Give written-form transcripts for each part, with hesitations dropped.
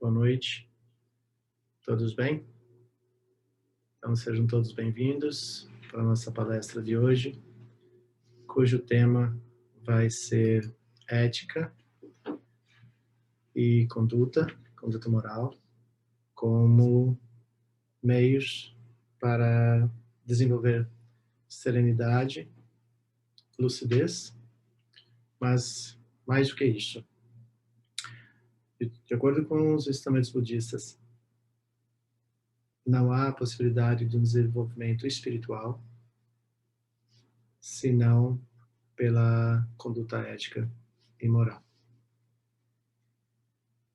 Boa noite, todos bem? Então sejam todos bem-vindos para a nossa palestra de hoje, cujo tema vai ser ética e conduta moral, como meios para desenvolver serenidade, lucidez, mas mais do que isso. De acordo com os ensinamentos budistas, não há possibilidade de um desenvolvimento espiritual senão pela conduta ética e moral.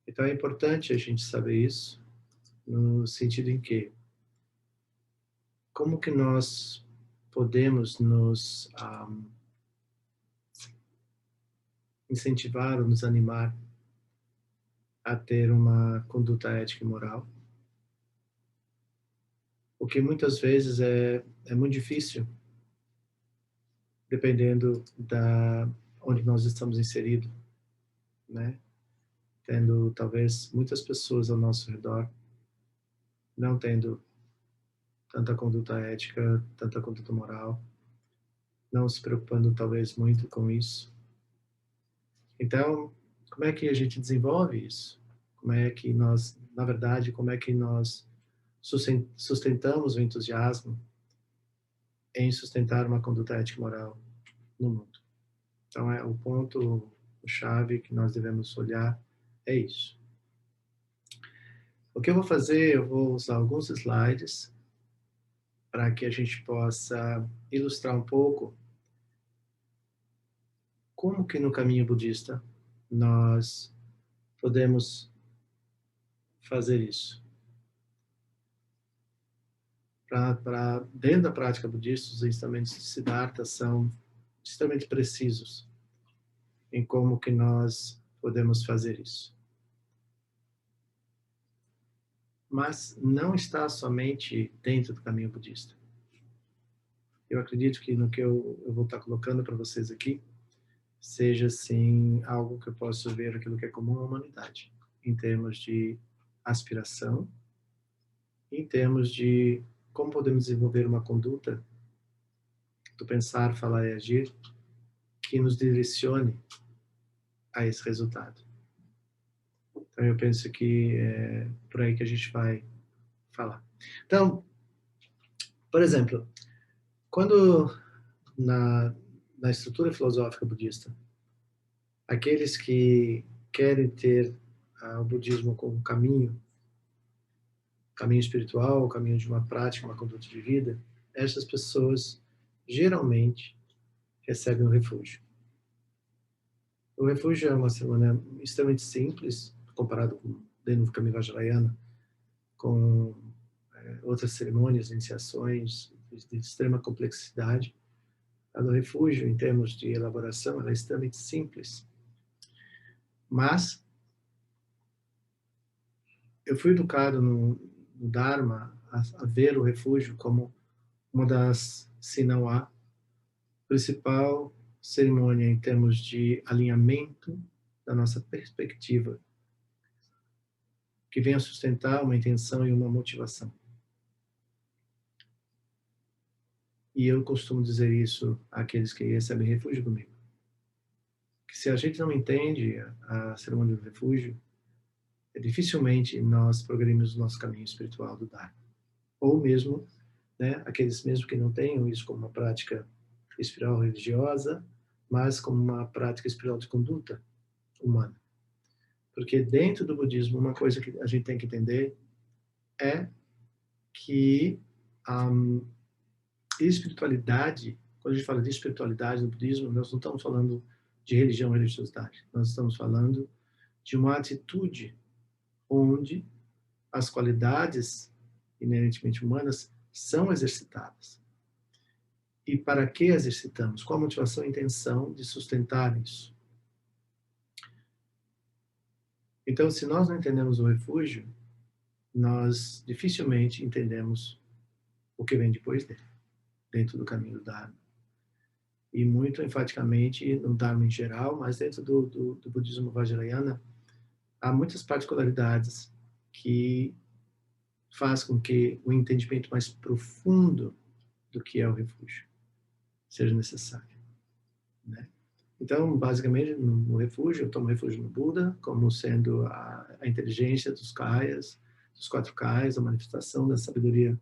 Então é importante a gente saber isso, no sentido em que, como que nós podemos nos incentivar ou nos animar a ter uma conduta ética e moral, o que muitas vezes é muito difícil, dependendo da onde nós estamos inseridos, né? Tendo talvez muitas pessoas ao nosso redor não tendo tanta conduta ética, tanta conduta moral, não se preocupando talvez muito com isso. Então, como é que a gente desenvolve isso? Como é que nós, na verdade, como é que nós sustentamos o entusiasmo em sustentar uma conduta ética e moral no mundo? Então, o chave que nós devemos olhar é isso. O que eu vou fazer, eu vou usar alguns slides para que a gente possa ilustrar um pouco como que no caminho budista nós podemos fazer isso. Dentro da prática budista, os ensinamentos de Siddhartha são extremamente precisos em como que nós podemos fazer isso. Mas não está somente dentro do caminho budista. Eu acredito que no que eu vou estar colocando para vocês aqui, seja, sim, algo que eu possa ver aquilo que é comum à humanidade, em termos de aspiração, em termos de como podemos desenvolver uma conduta do pensar, falar e agir que nos direcione a esse resultado. Então, eu penso que é por aí que a gente vai falar. Então, por exemplo, quando na estrutura filosófica budista, aqueles que querem ter o budismo como caminho espiritual, o caminho de uma prática, uma conduta de vida, essas pessoas geralmente recebem um refúgio. O refúgio é uma cerimônia extremamente simples, comparado com dentro do caminho vajrayana, com outras cerimônias, iniciações de extrema complexidade. A do refúgio, em termos de elaboração, ela é extremamente simples. Mas eu fui educado no Dharma a ver o refúgio como uma das, se não a principal cerimônia em termos de alinhamento da nossa perspectiva, que venha sustentar uma intenção e uma motivação. E eu costumo dizer isso àqueles que recebem refúgio comigo. Que se a gente não entende a cerimônia do refúgio, dificilmente nós progredimos o nosso caminho espiritual do Dharma. Ou mesmo, aqueles mesmo que não tenham isso como uma prática espiritual religiosa, mas como uma prática espiritual de conduta humana. Porque dentro do budismo, uma coisa que a gente tem que entender é que espiritualidade, quando a gente fala de espiritualidade no budismo, nós não estamos falando de religião ou religiosidade. Nós estamos falando de uma atitude onde as qualidades inerentemente humanas são exercitadas. E para que exercitamos? Qual a motivação e intenção de sustentar isso? Então, se nós não entendemos o refúgio, nós dificilmente entendemos o que vem depois dele, dentro do caminho do Dharma. E muito enfaticamente no Dharma em geral, mas dentro do budismo vajrayana, há muitas particularidades que faz com que o entendimento mais profundo do que é o refúgio seja necessário, né? Então, basicamente, no refúgio, eu tomo refúgio no Buda, como sendo a inteligência dos Kayas, dos 4 Kayas, a manifestação da sabedoria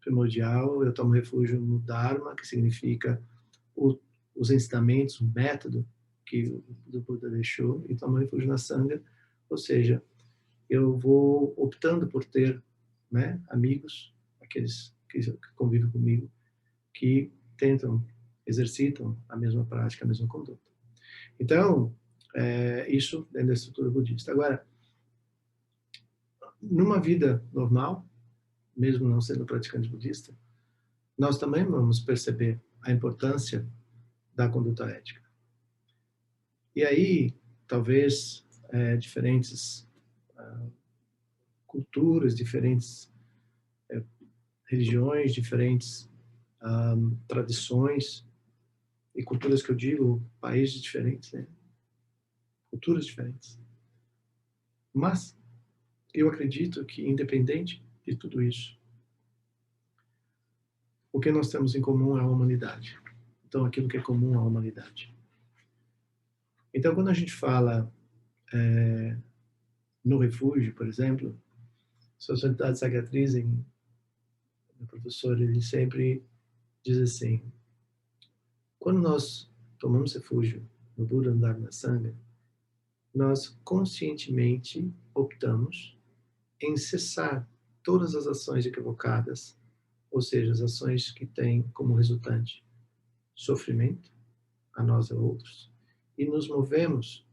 primordial. Eu tomo refúgio no Dharma, que significa os ensinamentos, o método que o Buda deixou, e tomo refúgio na Sangha, ou seja, eu vou optando por ter, né, amigos, aqueles que convivem comigo, que exercitam a mesma prática, a mesma conduta. Então, isso é da estrutura budista. Agora, numa vida normal, mesmo não sendo praticante budista, nós também vamos perceber a importância da conduta ética. E aí, talvez, diferentes culturas, diferentes religiões, diferentes tradições, e culturas que eu digo, países diferentes, né? Culturas diferentes. Mas eu acredito que, independente de tudo isso, o que nós temos em comum é a humanidade. Então, aquilo que é comum à humanidade. Então, quando a gente fala no refúgio, por exemplo, Sociedade Sagatrizen, o professor, ele sempre diz assim, quando nós tomamos refúgio no Buda, no Dharma, na Sangha, nós conscientemente optamos em cessar todas as ações equivocadas, ou seja, as ações que têm como resultante sofrimento a nós e a outros, e nos movemos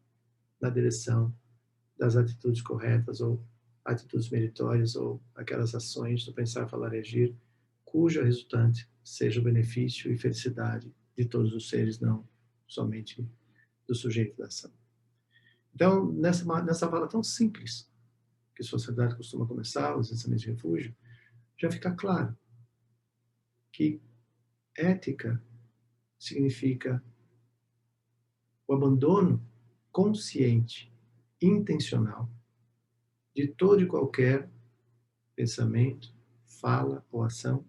na direção das atitudes corretas ou atitudes meritórias ou aquelas ações do pensar, falar e agir, cuja resultante seja o benefício e felicidade de todos os seres, não somente do sujeito da ação. Então, nessa fala tão simples que a sociedade costuma começar, os ensinamentos de refúgio, já fica claro que ética significa o abandono consciente, intencional, de todo e qualquer pensamento, fala ou ação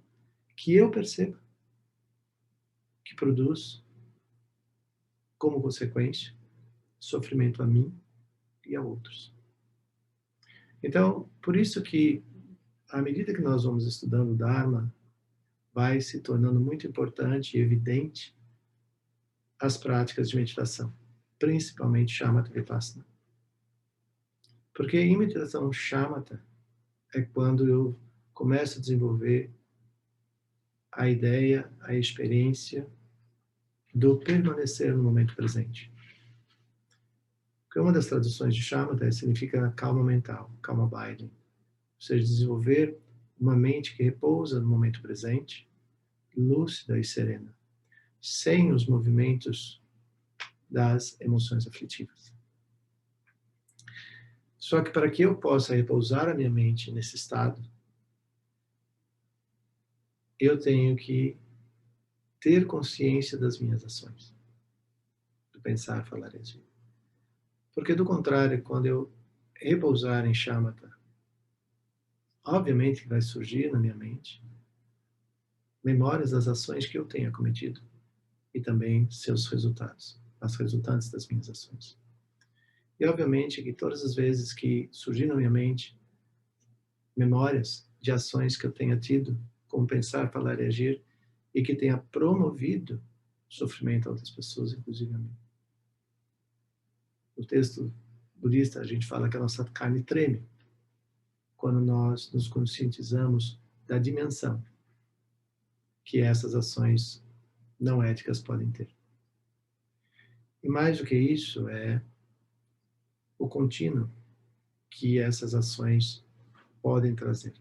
que eu perceba que produz, como consequência, sofrimento a mim e a outros. Então, por isso que, à medida que nós vamos estudando o Dharma, vai se tornando muito importante e evidente as práticas de meditação, principalmente Shamatha Vipassana. Porque em meditação Shamatha é quando eu começo a desenvolver a ideia, a experiência do permanecer no momento presente. Porque uma das traduções de Shamatha significa calma mental, calma abiding. Ou seja, desenvolver uma mente que repousa no momento presente, lúcida e serena, sem os movimentos das emoções aflitivas. Só que para que eu possa repousar a minha mente nesse estado, eu tenho que ter consciência das minhas ações, do pensar, falar e agir. Porque do contrário, quando eu repousar em Shamatha, obviamente que vai surgir na minha mente memórias das ações que eu tenha cometido e também seus resultados, as resultantes das minhas ações. E obviamente que todas as vezes que surgir na minha mente memórias de ações que eu tenha tido, como pensar, falar e agir, e que tenha promovido sofrimento a outras pessoas, inclusive a mim. No texto budista, a gente fala que a nossa carne treme quando nós nos conscientizamos da dimensão que essas ações não éticas podem ter. E mais do que isso, é o contínuo que essas ações podem trazer.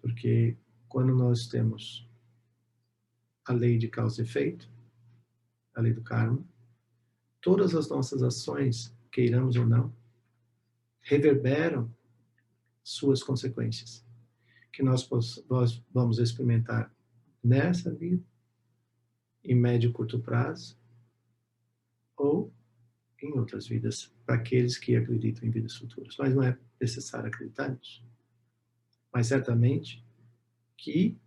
Porque quando nós temos a lei de causa e efeito, a lei do karma, todas as nossas ações, queiramos ou não, reverberam suas consequências, que nós vamos experimentar nessa vida, em médio e curto prazo, ou em outras vidas para aqueles que acreditam em vidas futuras. Mas não é necessário acreditar nisso. Mas certamente que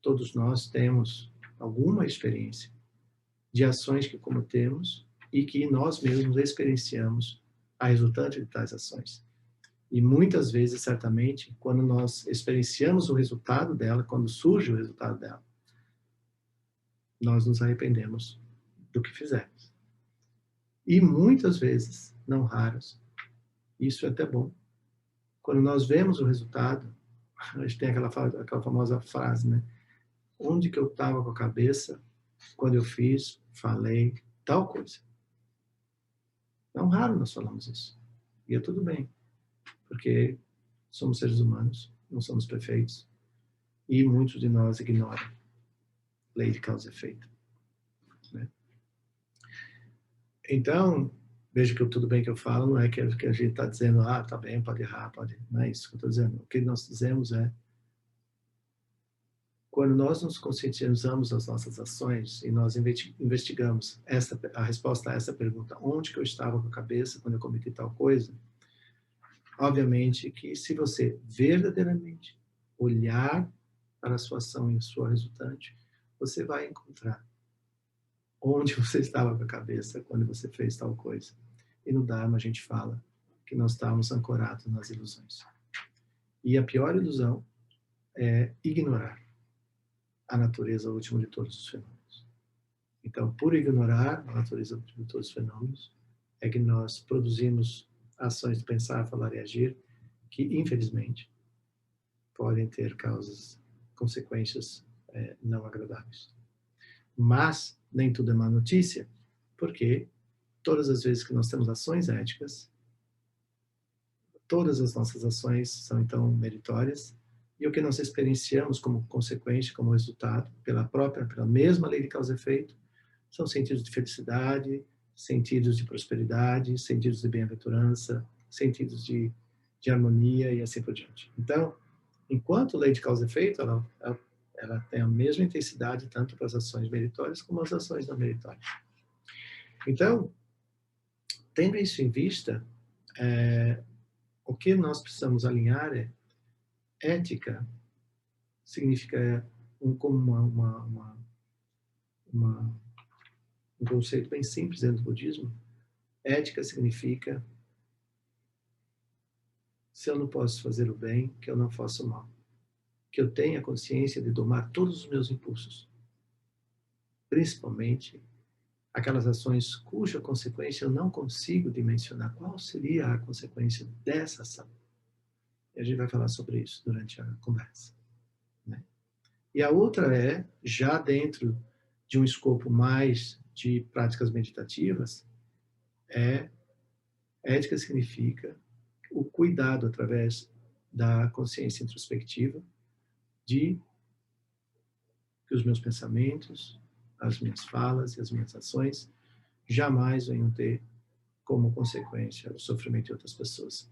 todos nós temos alguma experiência de ações que cometemos e que nós mesmos experienciamos a resultante de tais ações. E muitas vezes, certamente, quando nós experienciamos o resultado dela, quando surge o resultado dela, nós nos arrependemos do que fizemos. E muitas vezes, não raras, isso é até bom, quando nós vemos o resultado, a gente tem aquela famosa frase, né? Onde que eu estava com a cabeça quando eu fiz, falei tal coisa? Não raro nós falamos isso. E é tudo bem, porque somos seres humanos, não somos perfeitos, e muitos de nós ignoram lei de causa e efeito. Né? Então, veja que tudo bem que eu falo, não é que a gente está dizendo, tá bem, pode errar, pode... Não é isso que eu estou dizendo. O que nós dizemos é, quando nós nos conscientizamos das nossas ações e nós investigamos a resposta a essa pergunta, onde que eu estava com a cabeça quando eu cometi tal coisa, obviamente que se você verdadeiramente olhar para a sua ação e a sua resultante, você vai encontrar onde você estava com a cabeça quando você fez tal coisa. E no Dharma a gente fala que nós estávamos ancorados nas ilusões. E a pior ilusão é ignorar a natureza última de todos os fenômenos. Então, por ignorar a natureza última de todos os fenômenos, é que nós produzimos ações de pensar, falar e agir que, infelizmente, podem ter consequências não agradáveis. Mas nem tudo é má notícia, porque todas as vezes que nós temos ações éticas, todas as nossas ações são então meritórias, e o que nós experienciamos como consequência, como resultado, pela mesma lei de causa e efeito, são sentidos de felicidade, sentidos de prosperidade, sentidos de bem-aventurança, sentidos de harmonia e assim por diante. Então, enquanto lei de causa e efeito, ela tem a mesma intensidade tanto para as ações meritórias como as ações não meritórias. Então, tendo isso em vista, o que nós precisamos alinhar é ética significa como um conceito bem simples dentro do budismo. Ética significa se eu não posso fazer o bem, que eu não faça o mal. Que eu tenha consciência de domar todos os meus impulsos. Principalmente aquelas ações cuja consequência eu não consigo dimensionar. Qual seria a consequência dessa ação? E a gente vai falar sobre isso durante a conversa. Né? E a outra é, já dentro de um escopo mais de práticas meditativas, ética significa o cuidado através da consciência introspectiva de que os meus pensamentos, as minhas falas e as minhas ações jamais venham ter como consequência o sofrimento de outras pessoas.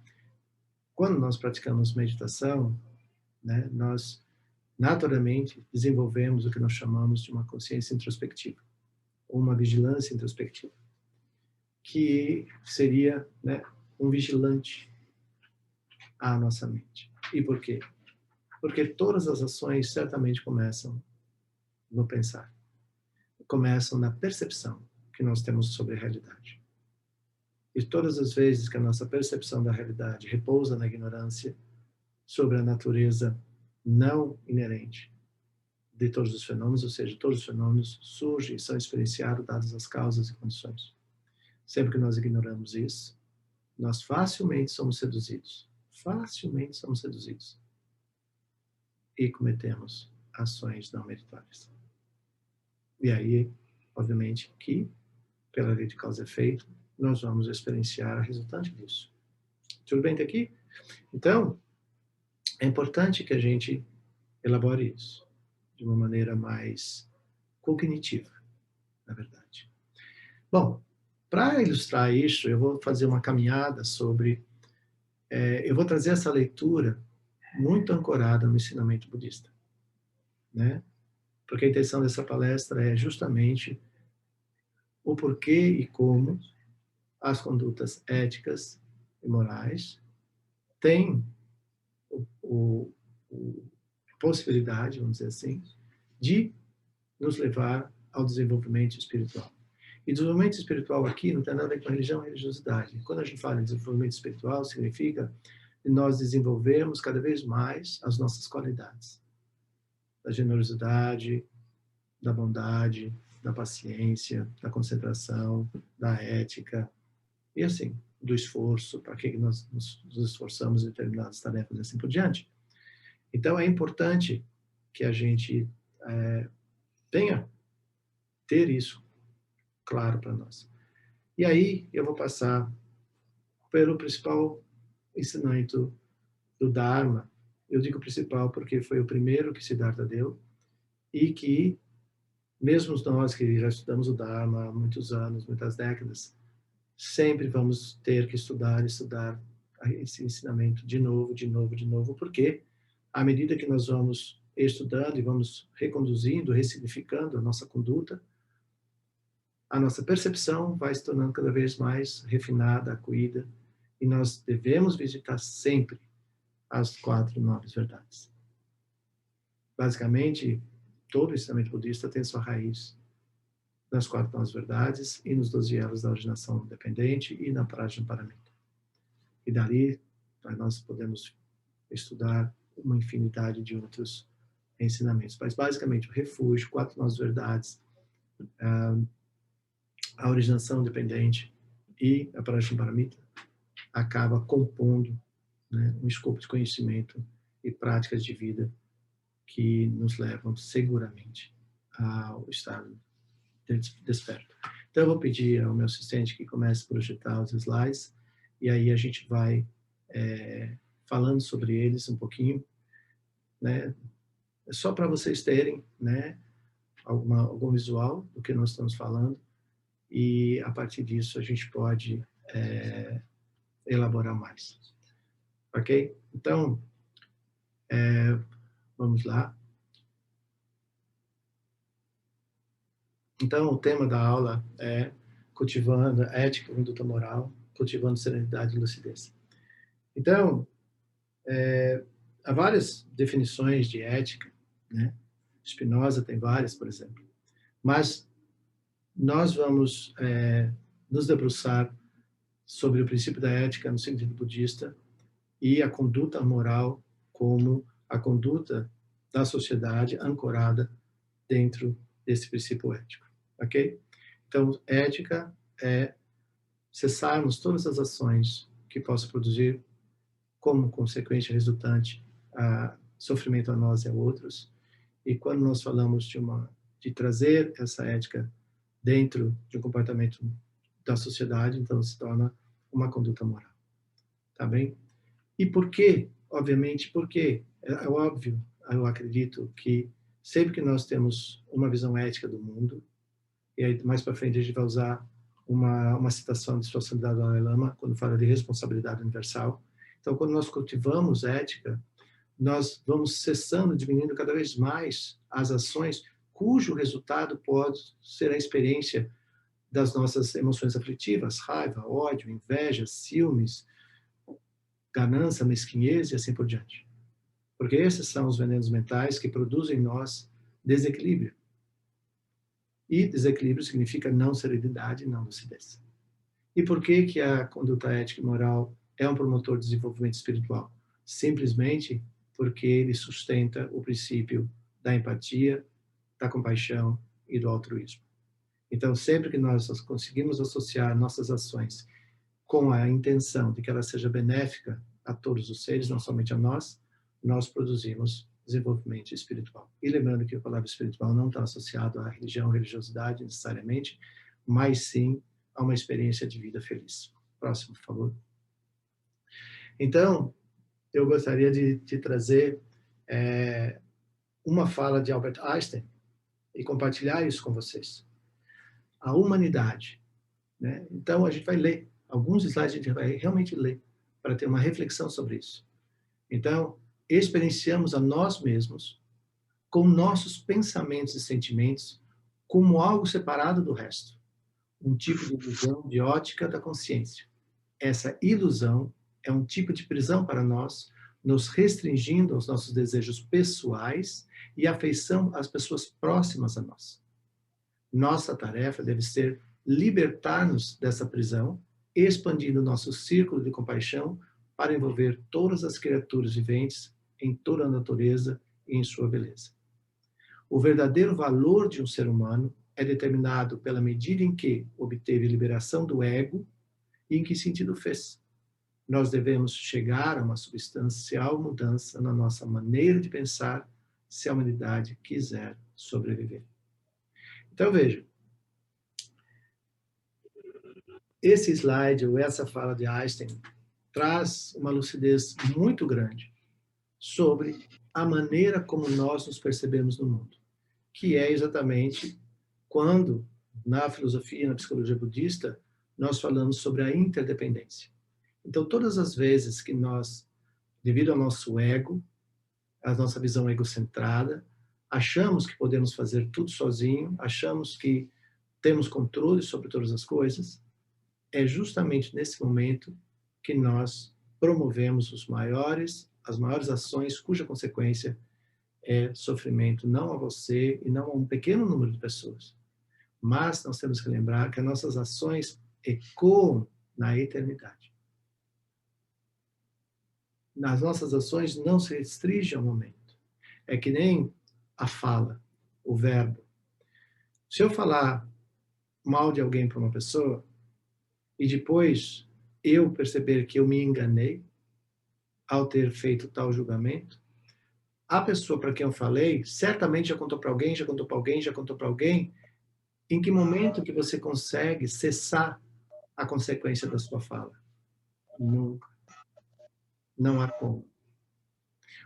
Quando nós praticamos meditação, né, nós naturalmente desenvolvemos o que nós chamamos de uma consciência introspectiva, ou uma vigilância introspectiva, que seria, né, um vigilante à nossa mente. E por quê? Porque todas as ações certamente começam no pensar, começam na percepção que nós temos sobre a realidade. E todas as vezes que a nossa percepção da realidade repousa na ignorância sobre a natureza não inerente de todos os fenômenos, ou seja, todos os fenômenos surgem e são experienciados dadas as causas e condições. Sempre que nós ignoramos isso, nós facilmente somos seduzidos. Facilmente somos seduzidos. E cometemos ações não meritórias. E aí, obviamente, que, pela lei de causa e efeito, nós vamos experienciar a resultante disso. Tudo bem até aqui? Então, é importante que a gente elabore isso de uma maneira mais cognitiva, na verdade. Bom, para ilustrar isso, eu vou fazer uma caminhada sobre... eu vou trazer essa leitura muito ancorada no ensinamento budista, né? Porque a intenção dessa palestra é justamente o porquê e como as condutas éticas e morais têm a possibilidade, vamos dizer assim, de nos levar ao desenvolvimento espiritual. E desenvolvimento espiritual aqui não tem nada a ver com religião e religiosidade. Quando a gente fala em desenvolvimento espiritual, significa que nós desenvolvemos cada vez mais as nossas qualidades. Da generosidade, da bondade, da paciência, da concentração, da ética, e assim, do esforço, para que nós nos esforçamos em determinadas tarefas e assim por diante. Então, é importante que a gente ter isso claro para nós. E aí, eu vou passar pelo principal ensinamento do Dharma. Eu digo principal porque foi o primeiro que Siddhartha deu, e que, mesmo nós que já estudamos o Dharma há muitos anos, muitas décadas, sempre vamos ter que estudar esse ensinamento de novo, porque à medida que nós vamos estudando e vamos reconduzindo, ressignificando a nossa conduta, a nossa percepção vai se tornando cada vez mais refinada, acuída, e nós devemos visitar sempre as 4 nobres verdades. Basicamente, todo o ensinamento budista tem sua raiz nas 4 nobres verdades e nos 12 elos da originação dependente e na Prajnaparamita. E dali nós podemos estudar uma infinidade de outros ensinamentos. Mas basicamente o refúgio, 4 nobres verdades, a originação dependente e a Prajnaparamita acaba compondo, né, um escopo de conhecimento e práticas de vida que nos levam seguramente ao estado desperto. Então eu vou pedir ao meu assistente que comece a projetar os slides e aí a gente vai falando sobre eles um pouquinho, né, só para vocês terem, né, algum visual do que nós estamos falando, e a partir disso a gente pode elaborar mais. Ok? Então, vamos lá. Então, o tema da aula é cultivando a ética e conduta moral, cultivando serenidade e lucidez. Então, há várias definições de ética, né? Spinoza tem várias, por exemplo. Mas nós vamos nos debruçar sobre o princípio da ética no sentido budista e a conduta moral como a conduta da sociedade ancorada dentro desse princípio ético, ok? Então, ética é cessarmos todas as ações que possam produzir como consequência resultante a sofrimento a nós e a outros. E quando nós falamos de trazer essa ética dentro de um comportamento da sociedade, então se torna uma conduta moral. Tá bem? E por quê? Obviamente, porque é óbvio, eu acredito que sempre que nós temos uma visão ética do mundo, e aí mais para frente a gente vai usar uma citação de Sua Santidade Dalai Lama, quando fala de responsabilidade universal. Então, quando nós cultivamos ética, nós vamos cessando, diminuindo cada vez mais as ações cujo resultado pode ser a experiência das nossas emoções aflitivas, raiva, ódio, inveja, ciúmes, ganância, mesquinhez e assim por diante. Porque esses são os venenos mentais que produzem em nós desequilíbrio. E desequilíbrio significa não serenidade, não lucidez. E por que a conduta ética e moral é um promotor de desenvolvimento espiritual? Simplesmente porque ele sustenta o princípio da empatia, da compaixão e do altruísmo. Então, sempre que nós conseguimos associar nossas ações com a intenção de que ela seja benéfica a todos os seres, não somente a nós, nós produzimos desenvolvimento espiritual. E lembrando que a palavra espiritual não está associada à religião, religiosidade necessariamente, mas sim a uma experiência de vida feliz. Próximo, por favor. Então, eu gostaria de trazer uma fala de Albert Einstein e compartilhar isso com vocês. A humanidade, né? Então, a gente vai ler. Alguns slides a gente vai realmente ler para ter uma reflexão sobre isso. Então, experienciamos a nós mesmos com nossos pensamentos e sentimentos como algo separado do resto. um tipo de ilusão de ótica da consciência. Essa ilusão é um tipo de prisão para nós, nos restringindo aos nossos desejos pessoais e afeição às pessoas próximas a nós. Nossa tarefa deve ser libertar-nos dessa prisão, expandindo nosso círculo de compaixão para envolver todas as criaturas viventes em toda a natureza e em sua beleza. O verdadeiro valor de um ser humano é determinado pela medida em que obteve liberação do ego e em que sentido fez. Nós devemos chegar a uma substancial mudança na nossa maneira de pensar se a humanidade quiser sobreviver. Então, veja, esse slide, ou essa fala de Einstein, traz uma lucidez muito grande sobre a maneira como nós nos percebemos no mundo, que é exatamente quando, na filosofia e na psicologia budista, nós falamos sobre a interdependência. Então, todas as vezes que nós, devido ao nosso ego, a nossa visão egocentrada, achamos que podemos fazer tudo sozinho, achamos que temos controle sobre todas as coisas, é justamente nesse momento que nós promovemos as maiores ações cuja consequência é sofrimento não a você e não a um pequeno número de pessoas. Mas nós temos que lembrar que as nossas ações ecoam na eternidade. Nas nossas ações não se restringe ao momento. É que nem a fala, o verbo. Se eu falar mal de alguém para uma pessoa e depois eu perceber que eu me enganei ao ter feito tal julgamento, a pessoa para quem eu falei certamente já contou para alguém, já contou para alguém, já contou para alguém. Em que momento que você consegue cessar a consequência da sua fala? Nunca. Não há como.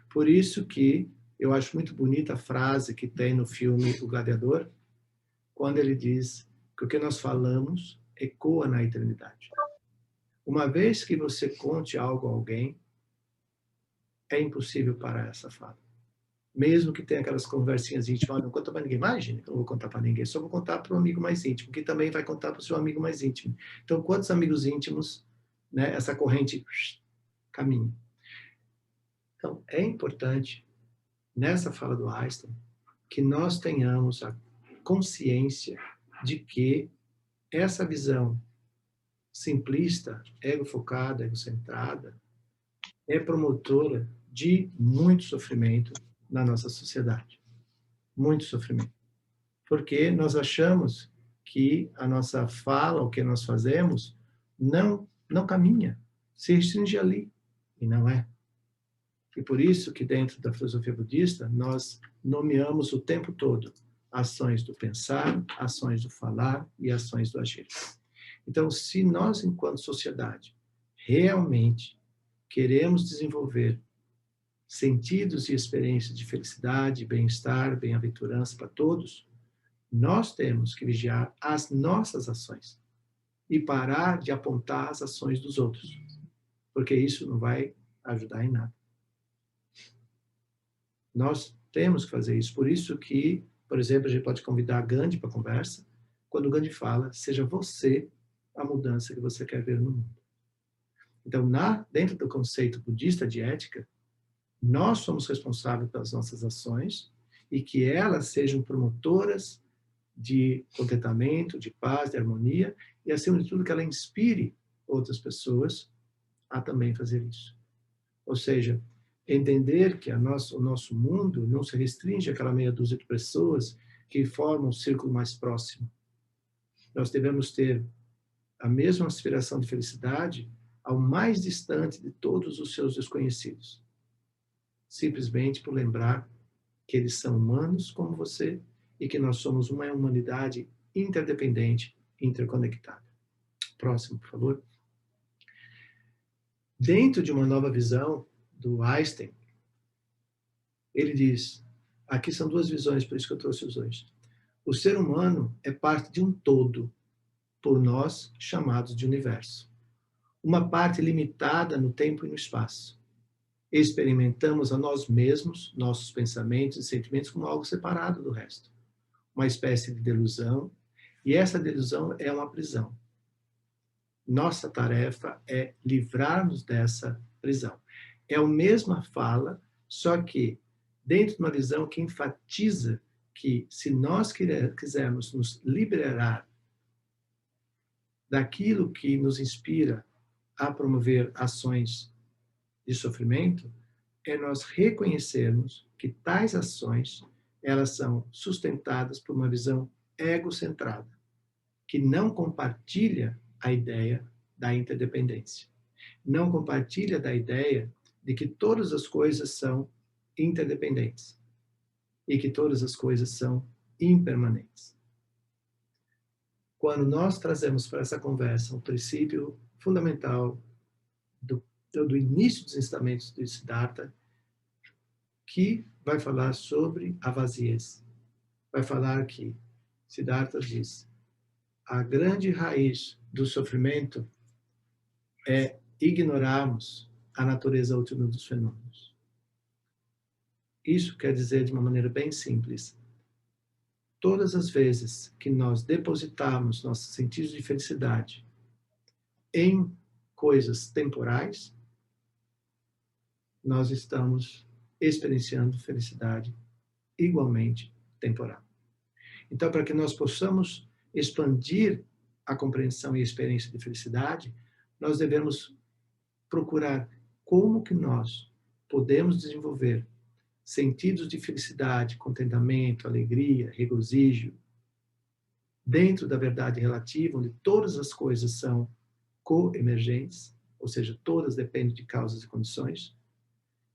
Por isso que eu acho muito bonita a frase que tem no filme O Gladiador, quando ele diz que o que nós falamos ecoa na eternidade. Uma vez que você conte algo a alguém, é impossível parar essa fala. Mesmo que tenha aquelas conversinhas íntimas, não conta para ninguém. Imagina que eu não vou contar para ninguém, só vou contar para um amigo mais íntimo, que também vai contar para o seu amigo mais íntimo. Então, quantos amigos íntimos, né, essa corrente caminha? Então, é importante, nessa fala do Einstein, que nós tenhamos a consciência de que essa visão simplista, ego-focada, egocentrada, é promotora de muito sofrimento na nossa sociedade. Muito sofrimento. Porque nós achamos que a nossa fala, o que nós fazemos, não caminha, se restringe ali. E não é. E por isso que dentro da filosofia budista, nós nomeamos o tempo todo ações do pensar, ações do falar e ações do agir. Então, se nós, enquanto sociedade, realmente queremos desenvolver sentidos e experiências de felicidade, bem-estar, bem-aventurança para todos, nós temos que vigiar as nossas ações e parar de apontar as ações dos outros, porque isso não vai ajudar em nada. Nós temos que fazer isso. Por isso que, por exemplo, a gente pode convidar Gandhi para a conversa, quando Gandhi fala, seja você a mudança que você quer ver no mundo. Então, dentro do conceito budista de ética, nós somos responsáveis pelas nossas ações e que elas sejam promotoras de contentamento, de paz, de harmonia e, acima de tudo, que ela inspire outras pessoas a também fazer isso. Ou seja, entender que o nosso mundo não se restringe àquela meia dúzia de pessoas que formam um círculo mais próximo. Nós devemos ter a mesma aspiração de felicidade ao mais distante de todos os seus desconhecidos. Simplesmente por lembrar que eles são humanos como você e que nós somos uma humanidade interdependente, interconectada. Próximo, por favor. Dentro de uma nova visão do Einstein, ele diz, aqui são duas visões, por isso que eu trouxe os dois. O ser humano é parte de um todo, por nós chamados de universo. Uma parte limitada no tempo e no espaço. Experimentamos a nós mesmos, nossos pensamentos e sentimentos como algo separado do resto. Uma espécie de delusão, E essa delusão é uma prisão. Nossa tarefa é livrar-nos dessa prisão. É a mesma fala, só que dentro de uma visão que enfatiza que se nós quisermos nos liberar daquilo que nos inspira a promover ações de sofrimento, é nós reconhecermos que tais ações, elas são sustentadas por uma visão egocentrada, que não compartilha a ideia da interdependência. Não compartilha da ideia de que todas as coisas são interdependentes e que todas as coisas são impermanentes. Quando nós trazemos para essa conversa um princípio fundamental do início dos ensinamentos do Siddhartha, que vai falar sobre a vaziez. Vai falar que Siddhartha diz: a grande raiz do sofrimento é ignorarmos a natureza última dos fenômenos. Isso quer dizer, de uma maneira bem simples, todas as vezes que nós depositarmos nossos sentidos de felicidade em coisas temporais, nós estamos experienciando felicidade igualmente temporal. Então, para que nós possamos expandir a compreensão e a experiência de felicidade, nós devemos procurar como que nós podemos desenvolver sentidos de felicidade, contentamento, alegria, regozijo, dentro da verdade relativa, onde todas as coisas são coemergentes, ou seja, todas dependem de causas e condições.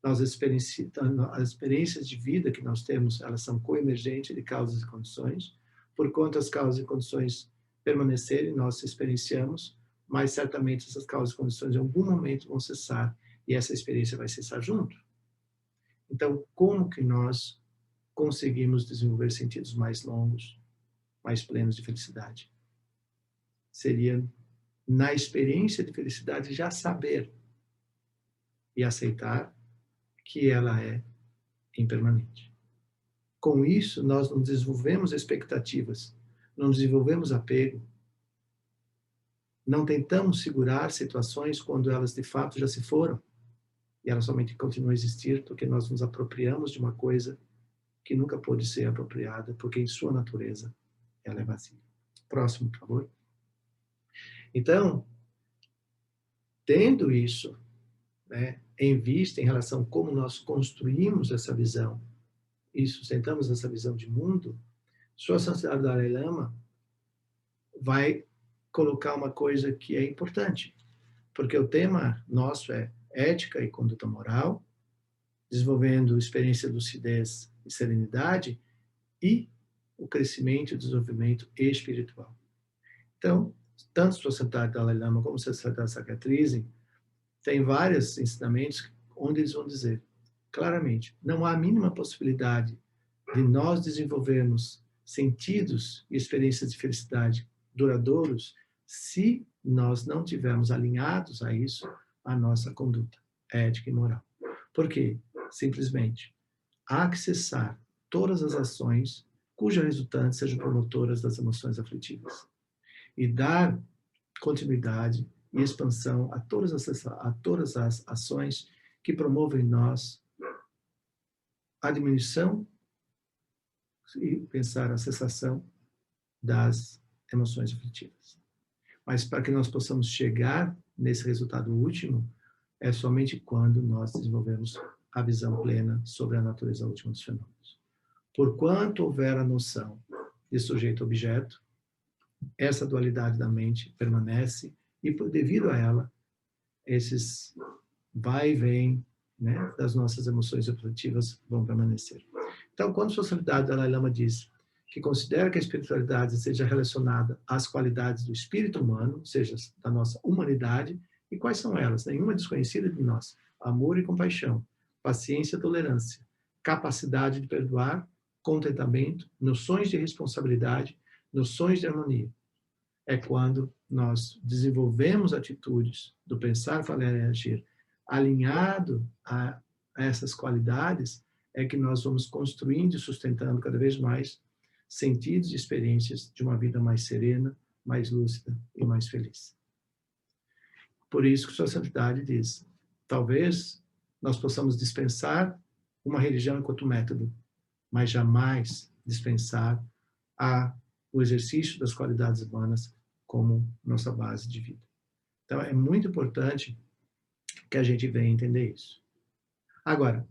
As experiências de vida que nós temos, elas são coemergentes de causas e condições. Porquanto as causas e condições permanecerem, nós experienciamos, mas certamente essas causas e condições em algum momento vão cessar e essa experiência vai cessar junto. Então, como que nós conseguimos desenvolver sentidos mais longos, mais plenos de felicidade? Seria, na experiência de felicidade, já saber e aceitar que ela é impermanente. Com isso, nós não desenvolvemos expectativas, não desenvolvemos apego, não tentamos segurar situações quando elas de fato já se foram e elas somente continuam a existir porque nós nos apropriamos de uma coisa que nunca pôde ser apropriada, porque em sua natureza ela é vazia. Próximo, por favor. Então, tendo isso, né, em vista em relação a como nós construímos essa visão e sustentamos essa visão de mundo, Sua Santidade Dalai Lama vai colocar uma coisa que é importante, porque o tema nosso é ética e conduta moral, desenvolvendo experiência de lucidez e serenidade e o crescimento e desenvolvimento espiritual. Então, tanto Sua Santidade Dalai Lama como Sua Santidade Sakya-Trizin tem vários ensinamentos onde eles vão dizer claramente, não há a mínima possibilidade de nós desenvolvermos sentidos e experiências de felicidade duradouros se nós não tivermos alinhados a isso a nossa conduta ética e moral. Por quê? Simplesmente, há que cessar todas as ações cuja resultante sejam promotoras das emoções aflitivas e dar continuidade e expansão a todas as ações que promovem em nós a diminuição e pensar a cessação das emoções aflitivas. Mas para que nós possamos chegar nesse resultado último, é somente quando nós desenvolvemos a visão plena sobre a natureza última dos fenômenos. Porquanto houver a noção de sujeito-objeto, essa dualidade da mente permanece e, devido a ela, esses vai e vem, né, das nossas emoções afetivas vão permanecer. Então, quando Sua Santidade Dalai Lama diz que considera que a espiritualidade seja relacionada às qualidades do espírito humano, ou seja, da nossa humanidade, e quais são elas? Nenhuma desconhecida de nós. Amor e compaixão, paciência e tolerância, capacidade de perdoar, contentamento, noções de responsabilidade, noções de harmonia. É quando nós desenvolvemos atitudes do pensar, falar e agir alinhado a essas qualidades, é que nós vamos construindo e sustentando cada vez mais sentidos e experiências de uma vida mais serena, mais lúcida e mais feliz. Por isso que Sua Santidade diz, talvez nós possamos dispensar uma religião enquanto método, mas jamais dispensar o exercício das qualidades humanas como nossa base de vida. Então, é muito importante que a gente venha entender isso. Agora,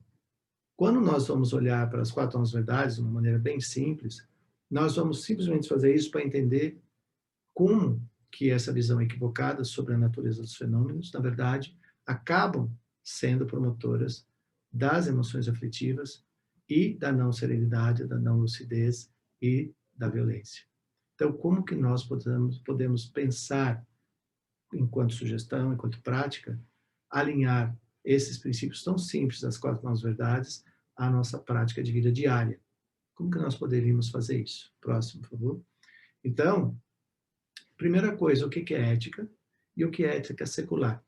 quando nós vamos olhar para as 4 novas verdades de uma maneira bem simples, nós vamos simplesmente fazer isso para entender como que essa visão equivocada sobre a natureza dos fenômenos, na verdade, acabam sendo promotoras das emoções aflitivas e da não serenidade, da não lucidez e da violência. Então, como que nós podemos pensar, enquanto sugestão, enquanto prática, alinhar esses princípios tão simples das 4 novas verdades à nossa prática de vida diária? Como que nós poderíamos fazer isso? Próximo, por favor. Então, primeira coisa, o que é ética e o que é ética secular?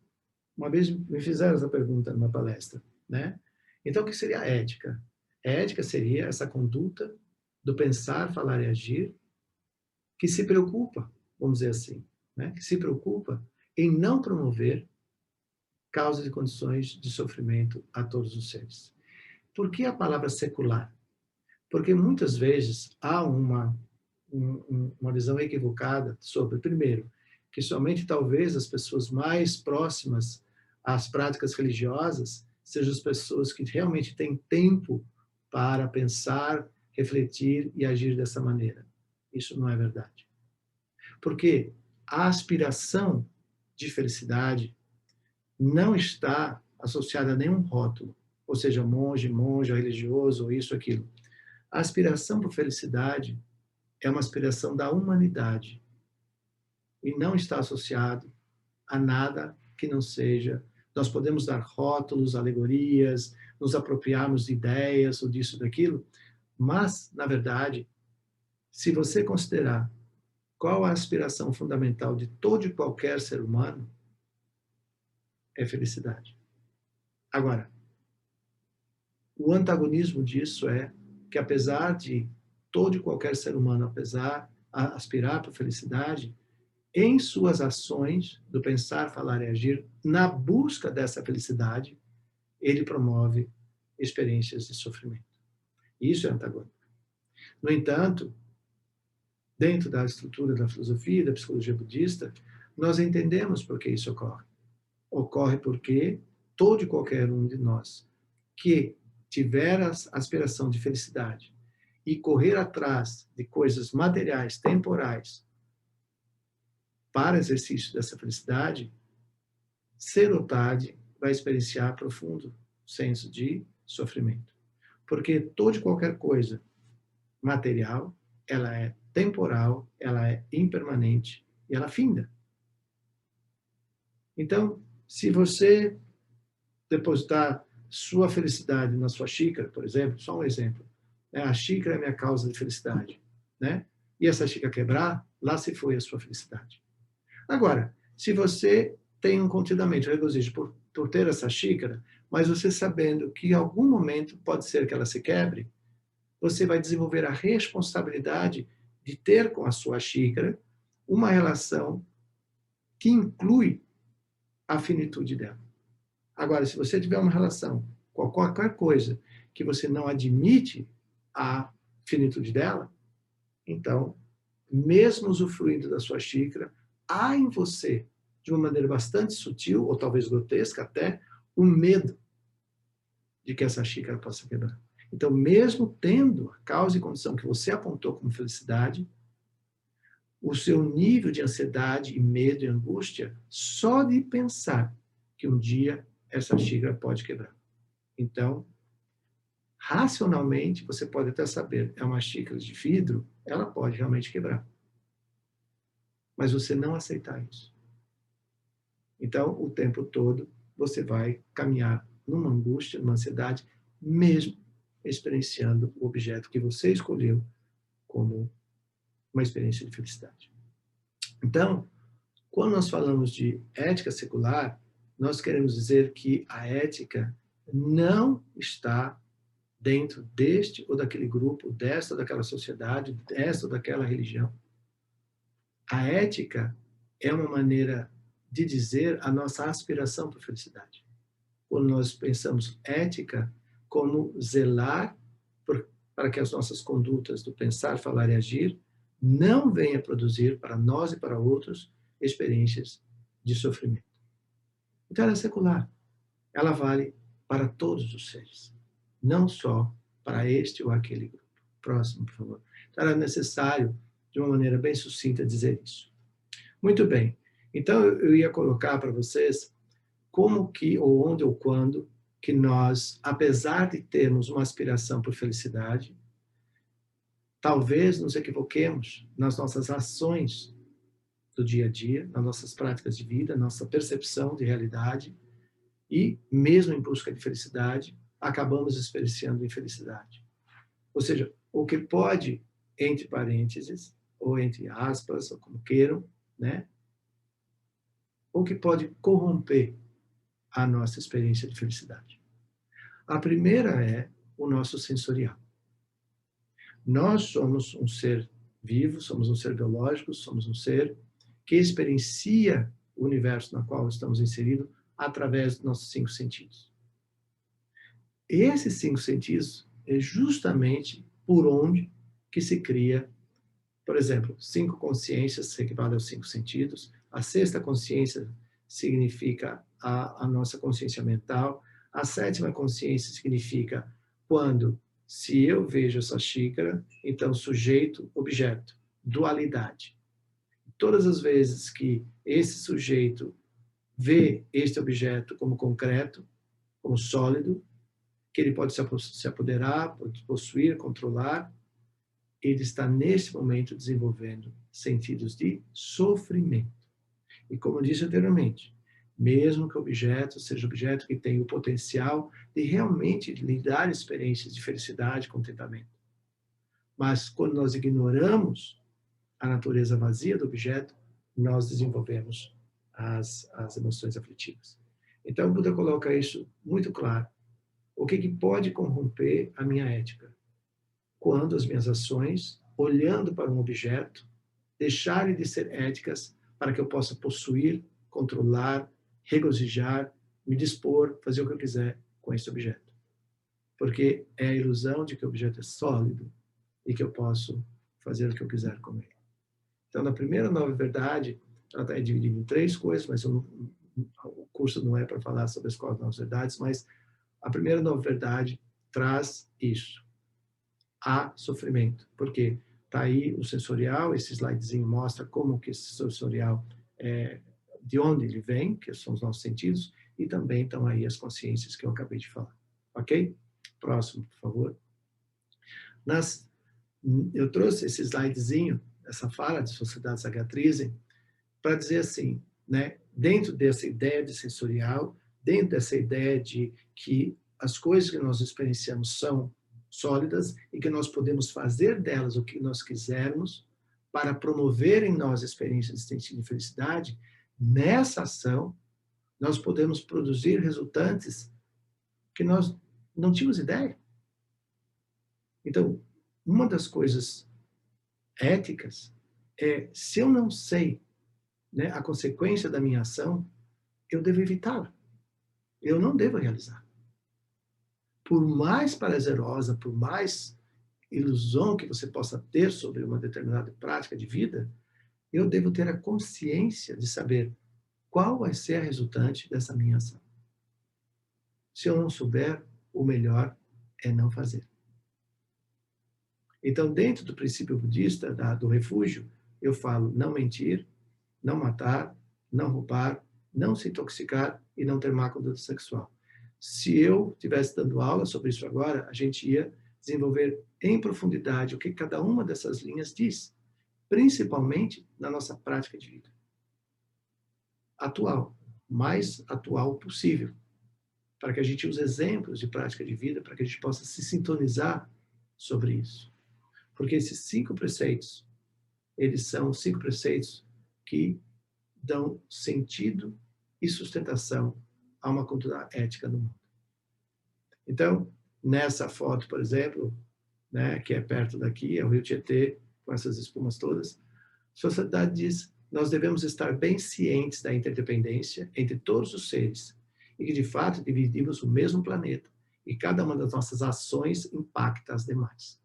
Uma vez me fizeram essa pergunta numa palestra, né? Então, o que seria a ética? A ética seria essa conduta do pensar, falar e agir que se preocupa, vamos dizer assim, né? Que se preocupa em não promover causas e condições de sofrimento a todos os seres. Por que a palavra secular? Porque muitas vezes há uma visão equivocada sobre, primeiro, que somente talvez as pessoas mais próximas às práticas religiosas sejam as pessoas que realmente têm tempo para pensar, refletir e agir dessa maneira. Isso não é verdade. Porque a aspiração de felicidade não está associada a nenhum rótulo, ou seja, monge, monja, religioso, ou isso, aquilo. A aspiração por felicidade é uma aspiração da humanidade e não está associado a nada que não seja. Nós podemos dar rótulos, alegorias, nos apropriarmos de ideias ou disso, daquilo, mas, na verdade, se você considerar qual a aspiração fundamental de todo e qualquer ser humano, é felicidade. Agora, o antagonismo disso é que, apesar de todo e qualquer ser humano aspirar para a felicidade, em suas ações do pensar, falar e agir, na busca dessa felicidade, ele promove experiências de sofrimento. Isso é antagônico. No entanto, dentro da estrutura da filosofia e da psicologia budista, nós entendemos por que isso ocorre. Ocorre porque todo e qualquer um de nós que tiver a aspiração de felicidade e correr atrás de coisas materiais, temporais, para exercício dessa felicidade, cedo ou tarde vai experienciar profundo senso de sofrimento. Porque toda e qualquer coisa material, ela é temporal, ela é impermanente e ela finda. Então, se você depositar sua felicidade na sua xícara, por exemplo, só um exemplo, né? A xícara é a minha causa de felicidade, né? E essa xícara quebrar, lá se foi a sua felicidade. Agora, se você tem um contentamento, regozijo por ter essa xícara, mas você sabendo que em algum momento pode ser que ela se quebre, você vai desenvolver a responsabilidade de ter com a sua xícara uma relação que inclui a finitude dela. Agora, se você tiver uma relação com qualquer coisa que você não admite a finitude dela, então, mesmo usufruindo da sua xícara, há em você, de uma maneira bastante sutil, ou talvez grotesca até, o medo de que essa xícara possa quebrar. Então, mesmo tendo a causa e condição que você apontou como felicidade, o seu nível de ansiedade e medo e angústia só de pensar que um dia essa xícara pode quebrar. Então, racionalmente, você pode até saber, é uma xícara de vidro, ela pode realmente quebrar. Mas você não aceitar isso. Então, o tempo todo, você vai caminhar numa angústia, numa ansiedade, mesmo experienciando o objeto que você escolheu como uma experiência de felicidade. Então, quando nós falamos de ética secular, nós queremos dizer que a ética não está dentro deste ou daquele grupo, desta ou daquela sociedade, desta ou daquela religião. A ética é uma maneira de dizer a nossa aspiração por felicidade. Quando nós pensamos ética como zelar para que as nossas condutas do pensar, falar e agir não venham produzir para nós e para outros experiências de sofrimento. Então ela é secular. Ela vale para todos os seres, não só para este ou aquele grupo. Próximo, por favor. Então era necessário, de uma maneira bem sucinta, dizer isso. Muito bem. Então eu ia colocar para vocês como que, ou onde ou quando, que nós, apesar de termos uma aspiração por felicidade, talvez nos equivoquemos nas nossas ações do dia a dia, nas nossas práticas de vida, nossa percepção de realidade, e, mesmo em busca de felicidade, acabamos experienciando infelicidade. Ou seja, o que pode, entre parênteses, ou entre aspas, ou como queiram, né? O que pode corromper a nossa experiência de felicidade. A primeira é o nosso sensorial. Nós somos um ser vivo, somos um ser biológico, somos um ser que experiencia o universo no qual estamos inseridos através dos nossos 5 sentidos. Esses 5 sentidos é justamente por onde que se cria, por exemplo, 5 consciências se equivale aos 5 sentidos, a sexta consciência significa a nossa consciência mental, a sétima consciência significa quando, se eu vejo essa xícara, então sujeito, objeto, dualidade. Todas as vezes que esse sujeito vê este objeto como concreto, como sólido, que ele pode se apoderar, pode possuir, controlar, ele está nesse momento desenvolvendo sentidos de sofrimento. E como eu disse anteriormente, mesmo que o objeto seja objeto que tem o potencial de realmente lhe dar experiências de felicidade e contentamento. Mas quando nós ignoramos a natureza vazia do objeto, nós desenvolvemos as emoções aflitivas. Então, o Buda coloca isso muito claro. O que pode corromper a minha ética? Quando as minhas ações, olhando para um objeto, deixarem de ser éticas para que eu possa possuir, controlar, regozijar, me dispor, fazer o que eu quiser com esse objeto. Porque é a ilusão de que o objeto é sólido e que eu posso fazer o que eu quiser com ele. Então, na primeira nova verdade, ela está dividida em 3 coisas, mas o curso não é para falar sobre as 4 novas verdades, mas a primeira nova verdade traz isso. Há sofrimento. Porque está aí o sensorial, esse slidezinho mostra como que esse sensorial, de onde ele vem, que são os nossos sentidos, e também estão aí as consciências que eu acabei de falar. Ok? Próximo, por favor. Eu trouxe esse slidezinho, essa fala de Sociedade Sagatrizen, para dizer assim, né, dentro dessa ideia de sensorial, dentro dessa ideia de que as coisas que nós experienciamos são sólidas e que nós podemos fazer delas o que nós quisermos para promover em nós experiências de felicidade, nessa ação nós podemos produzir resultantes que nós não tínhamos ideia. Então, uma das coisas éticas é, se eu não sei, né, a consequência da minha ação, eu devo evitá-la. Eu não devo realizar. Por mais prazerosa, por mais ilusão que você possa ter sobre uma determinada prática de vida, eu devo ter a consciência de saber qual vai ser a resultante dessa minha ação. Se eu não souber, o melhor é não fazer. Então, dentro do princípio budista do refúgio, eu falo não mentir, não matar, não roubar, não se intoxicar e não ter má conduta sexual. Se eu estivesse dando aula sobre isso agora, a gente ia desenvolver em profundidade o que cada uma dessas linhas diz, principalmente na nossa prática de vida. Atual, mais atual possível, para que a gente use exemplos de prática de vida, para que a gente possa se sintonizar sobre isso. Porque esses 5 preceitos, eles são 5 preceitos que dão sentido e sustentação a uma cultura ética no mundo. Então, Nessa foto, por exemplo, né, que é perto daqui, é o Rio Tietê, com essas espumas todas, a sociedade diz: nós devemos estar bem cientes da interdependência entre todos os seres e que, de fato, dividimos o mesmo planeta e cada uma das nossas ações impacta as demais.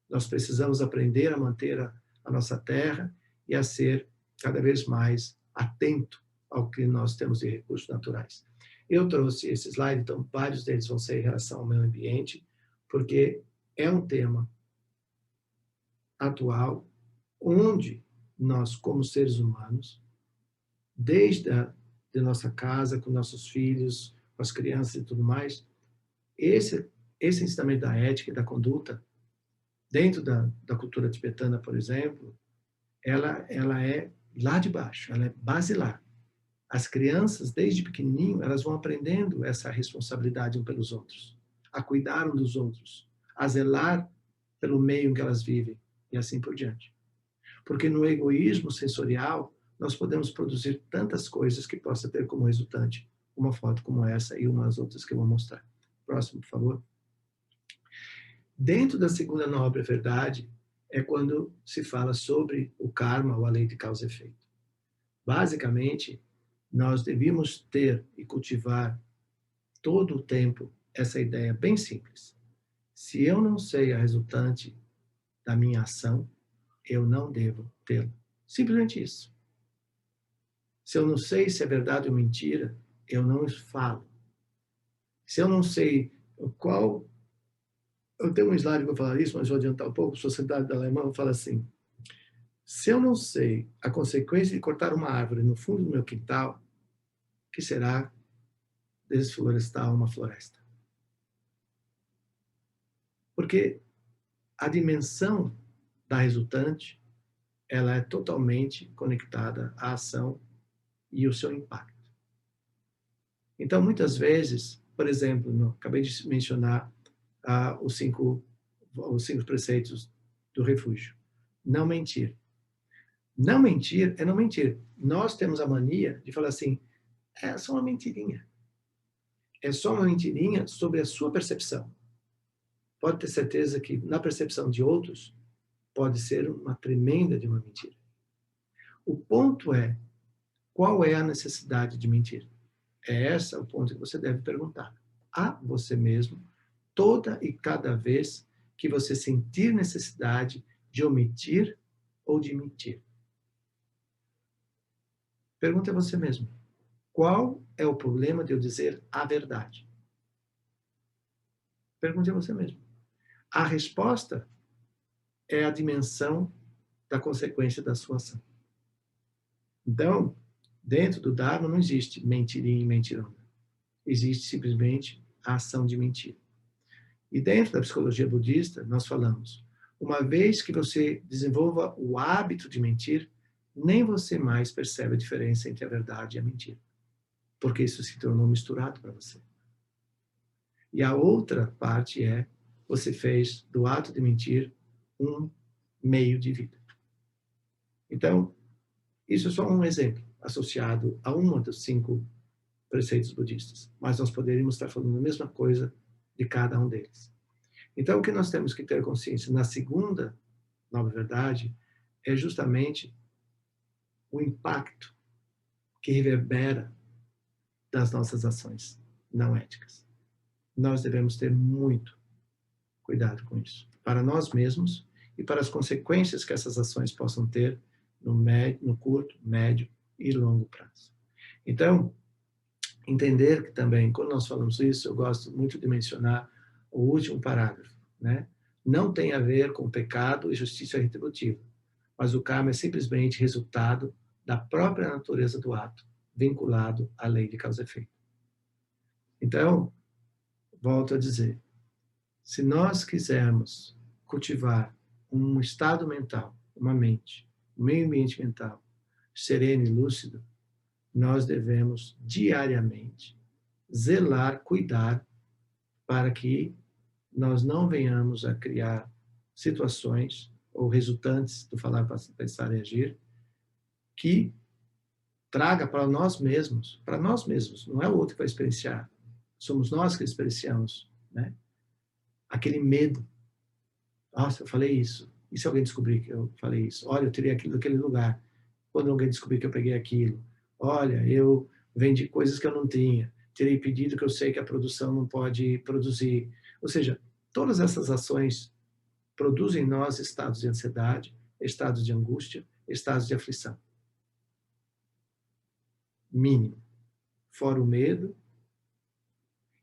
Nós precisamos aprender a manter a nossa terra e a ser cada vez mais atento ao que nós temos de recursos naturais. Eu trouxe esse slide, então vários deles vão ser em relação ao meio ambiente, porque é um tema atual, onde nós, como seres humanos, desde de nossa casa, com nossos filhos, com as crianças e tudo mais, esse ensinamento da ética e da conduta, dentro da cultura tibetana, por exemplo, ela é lá de baixo, ela é basilar. As crianças, desde pequenininho, elas vão aprendendo essa responsabilidade um pelos outros, a cuidar um dos outros, a zelar pelo meio em que elas vivem, e assim por diante. Porque no egoísmo sensorial, nós podemos produzir tantas coisas que possa ter como resultante uma foto como essa e umas outras que eu vou mostrar. Próximo, por favor. Dentro da segunda nobre verdade, é quando se fala sobre o karma, ou a lei de causa e efeito. Basicamente, nós devíamos ter e cultivar todo o tempo essa ideia bem simples. Se eu não sei a resultante da minha ação, eu não devo tê-la. Simplesmente isso. Se eu não sei se é verdade ou mentira, eu não falo. Se eu não sei qual... Eu tenho um slide que eu vou falar isso, mas vou adiantar um pouco. Sociedade da Alemanha fala assim: se eu não sei a consequência de cortar uma árvore no fundo do meu quintal, que será desflorestar uma floresta? Porque a dimensão da resultante, ela é totalmente conectada à ação e o seu impacto. Então, muitas vezes, por exemplo, acabei de mencionar os cinco preceitos do refúgio. Não mentir. Não mentir é não mentir. Nós temos a mania de falar assim: é só uma mentirinha. É só uma mentirinha sobre a sua percepção. Pode ter certeza que, na percepção de outros, pode ser uma tremenda de uma mentira. O ponto é, qual é a necessidade de mentir? É esse o ponto que você deve perguntar a você mesmo, toda e cada vez que você sentir necessidade de omitir ou de mentir. Pergunte a você mesmo: qual é o problema de eu dizer a verdade? Pergunte a você mesmo. A resposta é a dimensão da consequência da sua ação. Então, dentro do Dharma não existe mentirinha e mentirona. Existe simplesmente a ação de mentir. E dentro da psicologia budista, nós falamos: uma vez que você desenvolva o hábito de mentir, nem você mais percebe a diferença entre a verdade e a mentira. Porque isso se tornou misturado para você. E a outra parte é: você fez do ato de mentir um meio de vida. Então, isso é só um exemplo associado a uma dos 5 preceitos budistas. Mas nós poderíamos estar falando a mesma coisa de cada um deles. Então, o que nós temos que ter consciência na segunda nova verdade é justamente o impacto que reverbera das nossas ações não éticas. Nós devemos ter muito cuidado com isso, para nós mesmos e para as consequências que essas ações possam ter no curto, médio e longo prazo. Então, entender que também, quando nós falamos isso, eu gosto muito de mencionar o último parágrafo, né? Não tem a ver com pecado e justiça retributiva, mas o karma é simplesmente resultado da própria natureza do ato, vinculado à lei de causa e efeito. Então, volto a dizer, se nós quisermos cultivar um estado mental, uma mente, um meio ambiente mental sereno e lúcido, nós devemos diariamente zelar, cuidar para que nós não venhamos a criar situações ou resultantes do falar, pensar e agir que traga para nós mesmos, não é o outro que vai experienciar, somos nós que experienciamos, né? aquele medo. Nossa, eu falei isso. E se alguém descobrir que eu falei isso? Olha, eu tirei aquilo daquele lugar. Quando alguém descobrir que eu peguei aquilo? Olha, eu vendi coisas que eu não tinha. Tirei pedido que eu sei que a produção não pode produzir. Ou seja, todas essas ações produzem em nós estados de ansiedade, estados de angústia, estados de aflição. Mínimo. Fora o medo.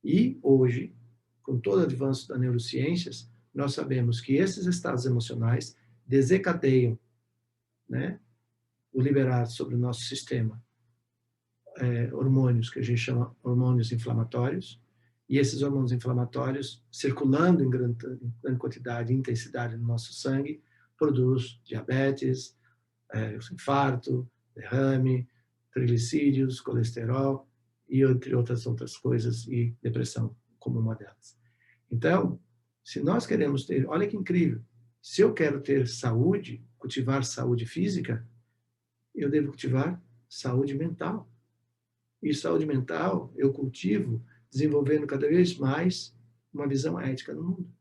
E hoje, com todo o avanço das neurociências, nós sabemos que esses estados emocionais desencadeiam, né, o liberar sobre o nosso sistema hormônios que a gente chama hormônios inflamatórios, e esses hormônios inflamatórios, circulando em grande quantidade e intensidade no nosso sangue, produz diabetes, infarto, derrame, triglicídios, colesterol e entre outras coisas, e depressão como uma delas. Então, se nós queremos ter, olha que incrível, se eu quero ter saúde, cultivar saúde física, eu devo cultivar saúde mental. E saúde mental eu cultivo desenvolvendo cada vez mais uma visão ética no mundo,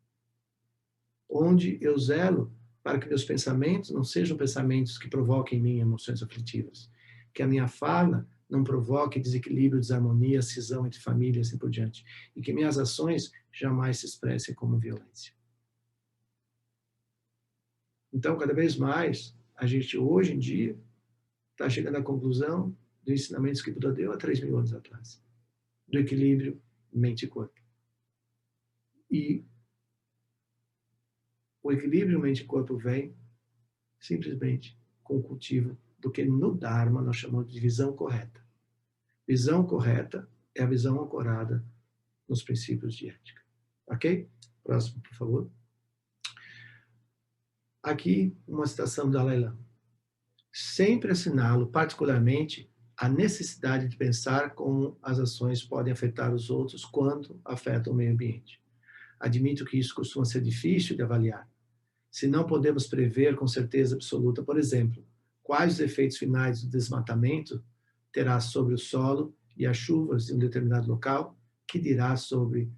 onde eu zelo para que meus pensamentos não sejam pensamentos que provoquem em mim emoções aflitivas, que a minha fala não provoque desequilíbrio, desarmonia, cisão entre famílias e assim por diante, e que minhas ações jamais se expressem como violência. Então, cada vez mais, a gente hoje em dia está chegando à conclusão dos ensinamentos que Buda deu há 3.000 anos atrás, do equilíbrio mente e corpo. E o equilíbrio mente e corpo vem simplesmente com o cultivo do que no Dharma nós chamamos de visão correta. Visão correta é a visão ancorada nos princípios de ética. Ok? Próximo, por favor. Aqui, uma citação do Dalai Lama. Sempre assinalo, particularmente, a necessidade de pensar como as ações podem afetar os outros quando afetam o meio ambiente. Admito que isso costuma ser difícil de avaliar. Se não podemos prever com certeza absoluta, por exemplo, quais os efeitos finais do desmatamento terá sobre o solo e as chuvas de um determinado local, que dirá sobre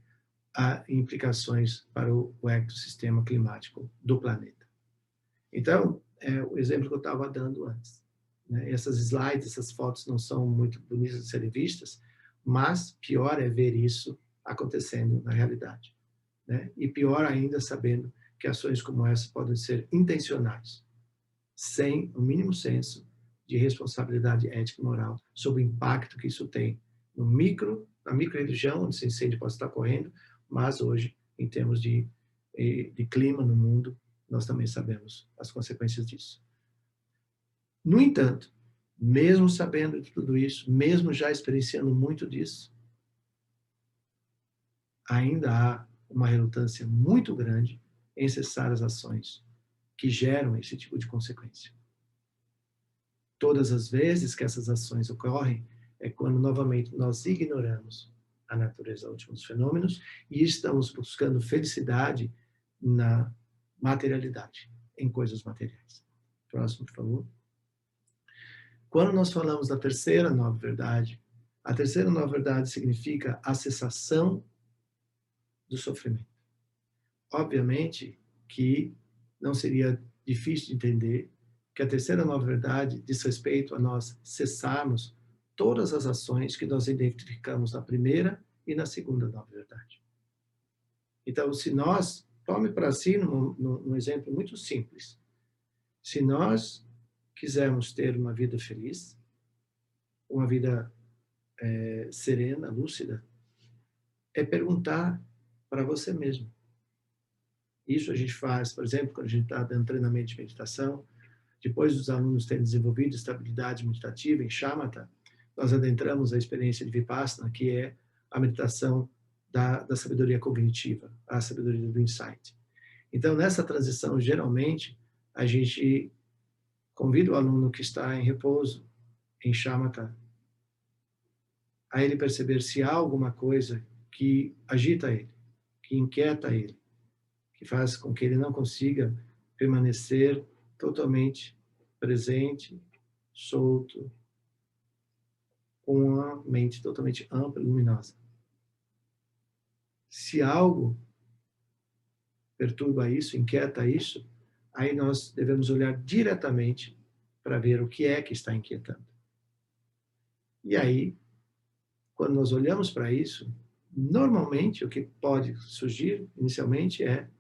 as implicações para o ecossistema climático do planeta. Então, é o exemplo que eu estava dando antes. Né? Essas slides, essas fotos não são muito bonitas de serem vistas, mas pior é ver isso acontecendo na realidade. Né? E pior ainda sabendo que ações como essa podem ser intencionais, sem o mínimo senso de responsabilidade ética e moral sobre o impacto que isso tem no na micro-região, onde esse incêndio pode estar ocorrendo, mas hoje, em termos de clima no mundo, nós também sabemos as consequências disso. No entanto, mesmo sabendo de tudo isso, mesmo já experienciando muito disso, ainda há uma relutância muito grande em cessar as ações que geram esse tipo de consequência. Todas as vezes que essas ações ocorrem, é quando novamente nós ignoramos a natureza última dos fenômenos e estamos buscando felicidade na materialidade, em coisas materiais. Próximo, por favor. Quando nós falamos da terceira nova verdade, a terceira nova verdade significa a cessação do sofrimento. Obviamente que não seria difícil de entender que a terceira nova verdade diz respeito a nós cessarmos todas as ações que nós identificamos na primeira e na segunda nova verdade. Então, se nós, tome para si num exemplo muito simples, se nós quisermos ter uma vida feliz, uma vida serena, lúcida, é perguntar para você mesmo. Isso a gente faz, por exemplo, quando a gente está dando treinamento de meditação, depois dos alunos terem desenvolvido estabilidade meditativa em Shamatha, nós adentramos a experiência de Vipassana, que é a meditação da sabedoria cognitiva, a sabedoria do insight. Então, nessa transição, geralmente, a gente convida o aluno que está em repouso, em Shamatha, a ele perceber se há alguma coisa que agita ele, que inquieta ele, que faz com que ele não consiga permanecer totalmente presente, solto, com uma mente totalmente ampla e luminosa. Se algo perturba isso, inquieta isso, aí nós devemos olhar diretamente para ver o que é que está inquietando. E aí, quando nós olhamos para isso, normalmente o que pode surgir inicialmente é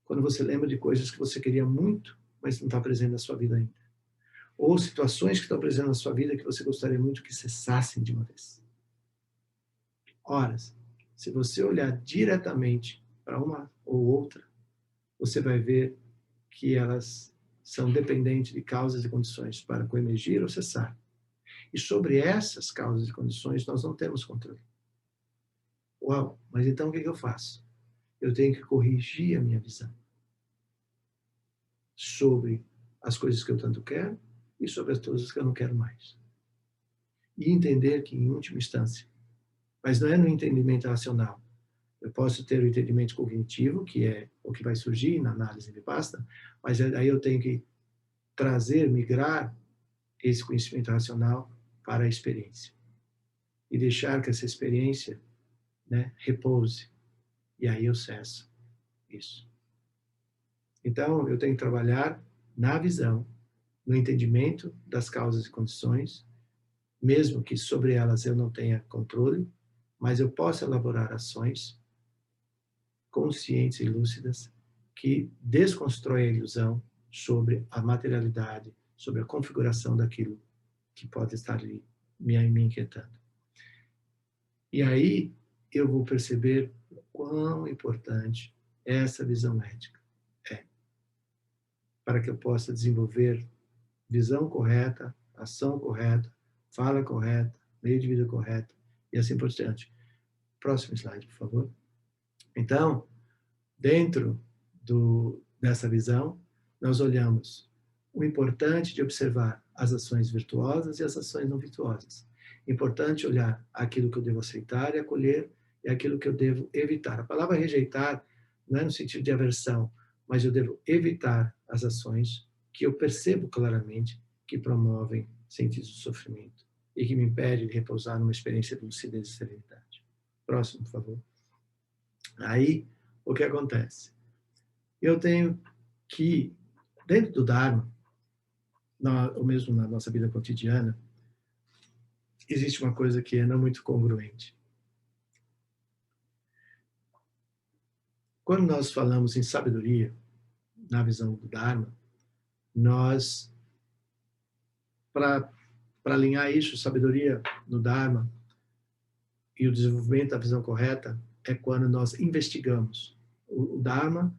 quando você lembra de coisas que você queria muito, mas não está presente na sua vida ainda. Ou situações que estão presentes na sua vida que você gostaria muito que cessassem de uma vez. Ora, se você olhar diretamente para uma ou outra, você vai ver que elas são dependentes de causas e condições para coemergir ou cessar. E sobre essas causas e condições nós não temos controle. Uau, mas então o que eu faço? Eu tenho que corrigir a minha visão sobre as coisas que eu tanto quero e sobre as coisas que eu não quero mais. E entender que, em última instância, mas não é no entendimento racional. Eu posso ter o entendimento cognitivo, que é o que vai surgir na análise vipassana, mas aí eu tenho que trazer, migrar esse conhecimento racional para a experiência. E deixar que essa experiência, né, repouse. E aí eu cesso isso. Então, eu tenho que trabalhar na visão, no entendimento das causas e condições, mesmo que sobre elas eu não tenha controle, mas eu posso elaborar ações conscientes e lúcidas que desconstroem a ilusão sobre a materialidade, sobre a configuração daquilo que pode estar ali me inquietando. E aí eu vou perceber o quão importante essa visão ética é, para que eu possa desenvolver visão correta, ação correta, fala correta, meio de vida correto e assim por diante. Próximo slide, por favor. Então, dentro dessa visão, nós olhamos o importante de observar as ações virtuosas e as ações não virtuosas. Importante olhar aquilo que eu devo aceitar e acolher e aquilo que eu devo evitar. A palavra rejeitar não é no sentido de aversão, mas eu devo evitar as ações que eu percebo claramente que promovem sentidos de sofrimento e que me impedem de repousar numa experiência de lucidez e serenidade. Próximo, por favor. Aí, o que acontece? Eu tenho que, dentro do Dharma, ou mesmo na nossa vida cotidiana, existe uma coisa que é não muito congruente. Quando nós falamos em sabedoria, na visão do Dharma, nós, para alinhar isso, sabedoria no Dharma e o desenvolvimento da visão correta, é quando nós investigamos. O Dharma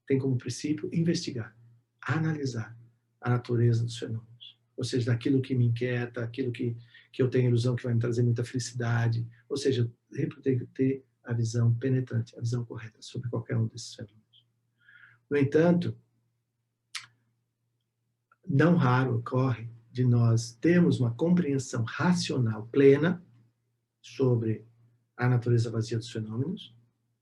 tem como princípio investigar, analisar a natureza dos fenômenos. Ou seja, daquilo que me inquieta, aquilo que eu tenho ilusão que vai me trazer muita felicidade. Ou seja, eu tenho que ter a visão penetrante, a visão correta sobre qualquer um desses fenômenos. No entanto, não raro ocorre de nós termos uma compreensão racional plena sobre a natureza vazia dos fenômenos,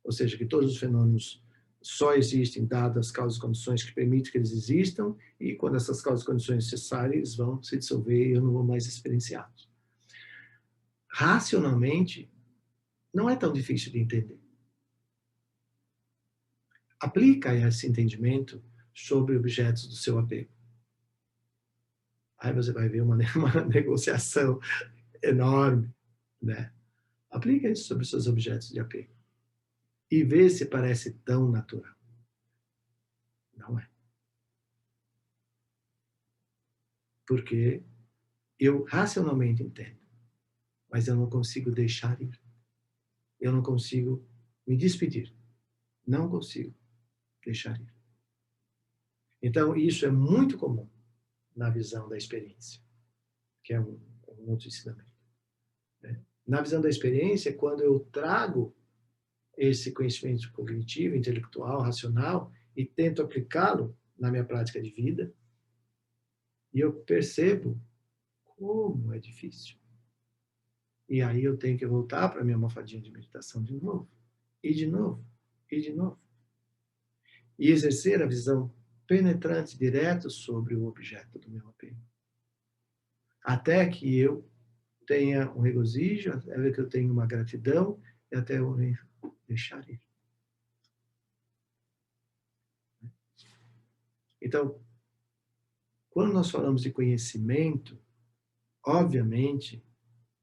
ou seja, que todos os fenômenos só existem dadas as causas e condições que permitem que eles existam, e quando essas causas e condições cessarem, eles vão se dissolver e eu não vou mais experienciá-los. Racionalmente, não é tão difícil de entender. Aplica esse entendimento sobre objetos do seu apego. Aí você vai ver uma negociação enorme, né? Aplica isso sobre os seus objetos de apego. E vê se parece tão natural. Não é. Porque eu racionalmente entendo, mas eu não consigo deixar ir. Eu não consigo me despedir. Não consigo deixar ir. Então, isso é muito comum na visão da experiência, que é um outro ensinamento. Né? Na visão da experiência, quando eu trago esse conhecimento cognitivo, intelectual, racional, e tento aplicá-lo na minha prática de vida, e eu percebo como é difícil. E aí eu tenho que voltar para a minha almofadinha de meditação de novo, e de novo, e de novo. E exercer a visão penetrante, direto sobre o objeto do meu apego. Até que eu tenha um regozijo, até que eu tenha uma gratidão, e até eu deixar ir. Então, quando nós falamos de conhecimento, obviamente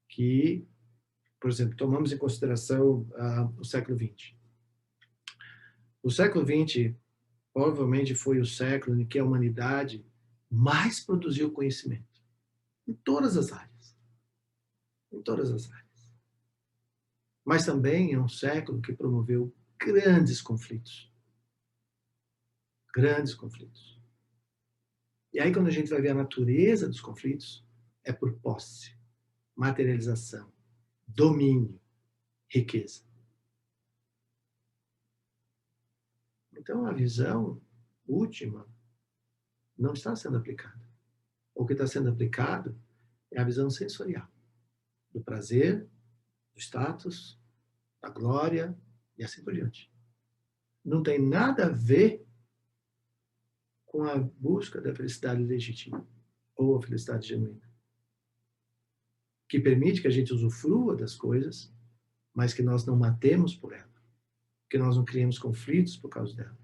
que, por exemplo, tomamos em consideração o século XX. O século XX, provavelmente, foi o século em que a humanidade mais produziu conhecimento, em todas as áreas. Em todas as áreas. Mas também é um século que promoveu grandes conflitos. Grandes conflitos. E aí, quando a gente vai ver a natureza dos conflitos, é por posse, materialização, domínio, riqueza. Então, a visão última não está sendo aplicada. O que está sendo aplicado é a visão sensorial, do prazer, do status, da glória e assim por diante. Não tem nada a ver com a busca da felicidade legítima ou a felicidade genuína, que permite que a gente usufrua das coisas, mas que nós não matemos por ela, que nós não criemos conflitos por causa dela,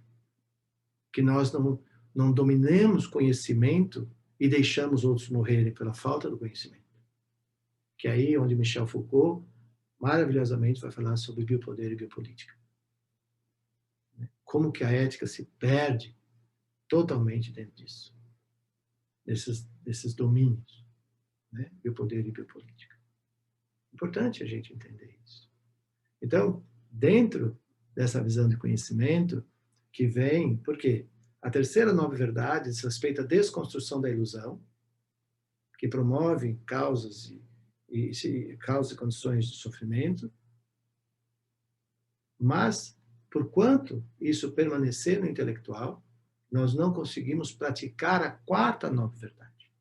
que nós não dominemos conhecimento e deixamos outros morrerem pela falta do conhecimento. Que é aí onde Michel Foucault maravilhosamente vai falar sobre biopoder e biopolítica. Como que a ética se perde totalmente dentro disso, desses domínios, né? Biopoder e biopolítica. Importante a gente entender isso. Então, dentro dessa visão de conhecimento que vem, por quê? A terceira nova verdade diz respeito à desconstrução da ilusão, que promove causas e condições de sofrimento, mas, por quanto isso permanecer no intelectual, nós não conseguimos praticar a quarta nova verdade,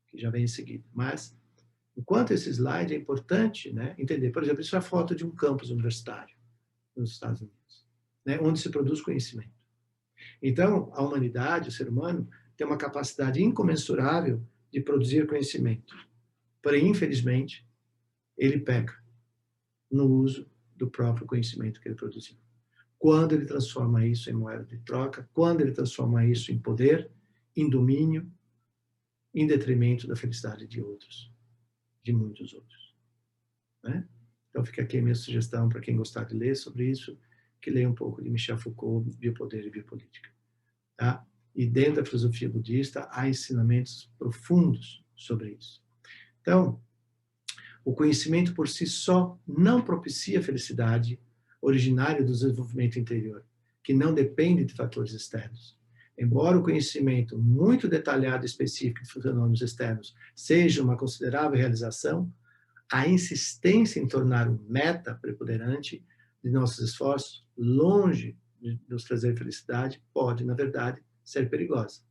que já vem em seguida. Mas, enquanto esse slide é importante, né, entender, por exemplo, isso é a foto de um campus universitário nos Estados Unidos, né, onde se produz conhecimento. Então, a humanidade, o ser humano, tem uma capacidade incomensurável de produzir conhecimento. Porém, infelizmente, ele peca no uso do próprio conhecimento que ele produziu. Quando ele transforma isso em moeda de troca, quando ele transforma isso em poder, em domínio, em detrimento da felicidade de outros, de muitos outros. Né? Então fica aqui a minha sugestão para quem gostar de ler sobre isso, que leia um pouco de Michel Foucault, Biopoder e Biopolítica. Tá? E dentro da filosofia budista há ensinamentos profundos sobre isso. Então, o conhecimento por si só não propicia a felicidade originária do desenvolvimento interior, que não depende de fatores externos. Embora o conhecimento muito detalhado e específico de fenômenos externos seja uma considerável realização, a insistência em tornar o meta preponderante de nossos esforços, longe de nos trazer felicidade, pode, na verdade, ser perigosa.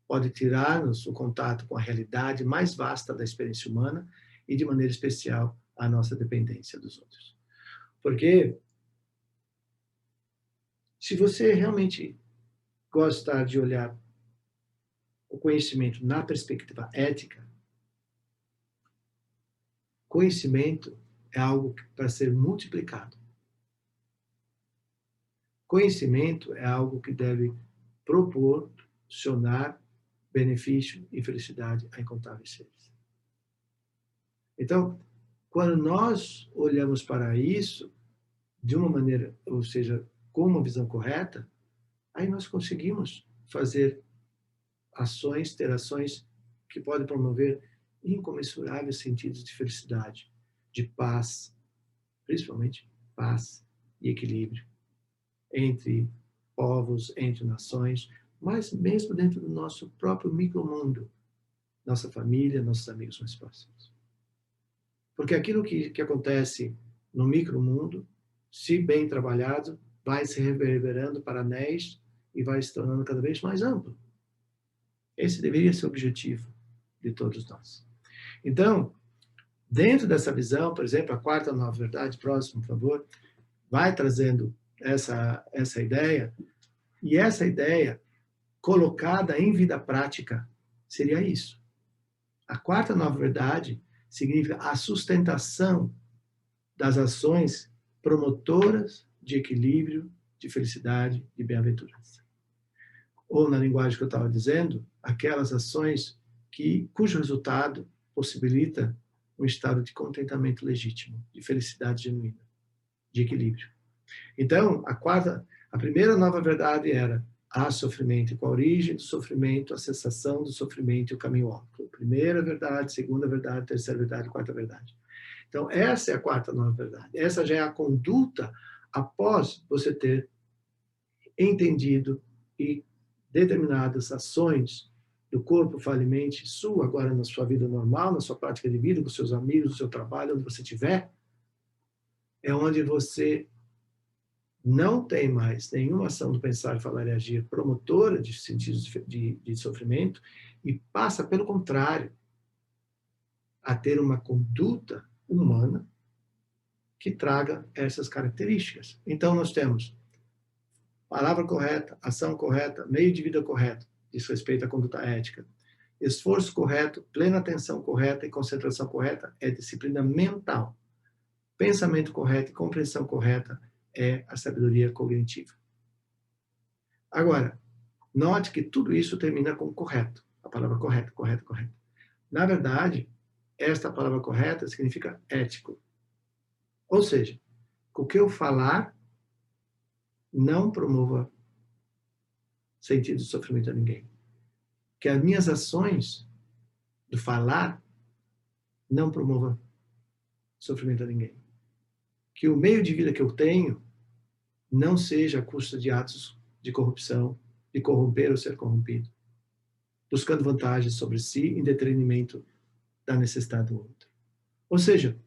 Pode tirar-nos o contato com a realidade mais vasta da experiência humana e, de maneira especial, a nossa dependência dos outros. Porque, se você realmente gostar de olhar o conhecimento na perspectiva ética, conhecimento é algo para ser multiplicado. Conhecimento é algo que deve proporcionar benefício e felicidade a incontáveis seres. Então, quando nós olhamos para isso de uma maneira, ou seja, com uma visão correta, aí nós conseguimos fazer ações, ter ações que podem promover incomensuráveis sentidos de felicidade, de paz, principalmente paz e equilíbrio entre povos, entre nações, mas mesmo dentro do nosso próprio micromundo, nossa família, nossos amigos mais próximos. Porque aquilo que acontece no micromundo, se bem trabalhado, vai se reverberando para anéis e vai se tornando cada vez mais amplo. Esse deveria ser o objetivo de todos nós. Então, dentro dessa visão, por exemplo, a quarta nova verdade, próximo, por favor, vai trazendo essa ideia, e essa ideia colocada em vida prática seria isso. A quarta nova verdade significa a sustentação das ações promotoras de equilíbrio, de felicidade e bem-aventurança. ou na linguagem que eu estava dizendo, aquelas ações cujo resultado possibilita um estado de contentamento legítimo, de felicidade genuína, de equilíbrio. Então, a primeira nova verdade era: há sofrimento, e com a origem do sofrimento, a cessação do sofrimento e o caminho óbvio. Primeira verdade, segunda verdade, terceira verdade, quarta verdade. Então, essa é a quarta nova verdade. Essa já é a conduta após você ter entendido e determinadas ações do corpo falimente sua, agora na sua vida normal, na sua prática de vida, com seus amigos, no seu trabalho, onde você estiver, é onde você não tem mais nenhuma ação do pensar, falar e agir promotora de sentidos de sofrimento e passa, pelo contrário, a ter uma conduta humana que traga essas características. Então, nós temos palavra correta, ação correta, meio de vida correto, diz respeito à conduta ética. Esforço correto, plena atenção correta e concentração correta é disciplina mental. Pensamento correto e compreensão correta é a sabedoria cognitiva. Agora, note que tudo isso termina com correto. A palavra correta, correta, correta. Na verdade, esta palavra correta significa ético. Ou seja, o que eu falar não promova sentido de sofrimento a ninguém. Que as minhas ações do falar não promova sofrimento a ninguém. Que o meio de vida que eu tenho não seja a custa de atos de corrupção, de corromper ou ser corrompido, buscando vantagens sobre si em detrimento da necessidade do outro. Ou seja,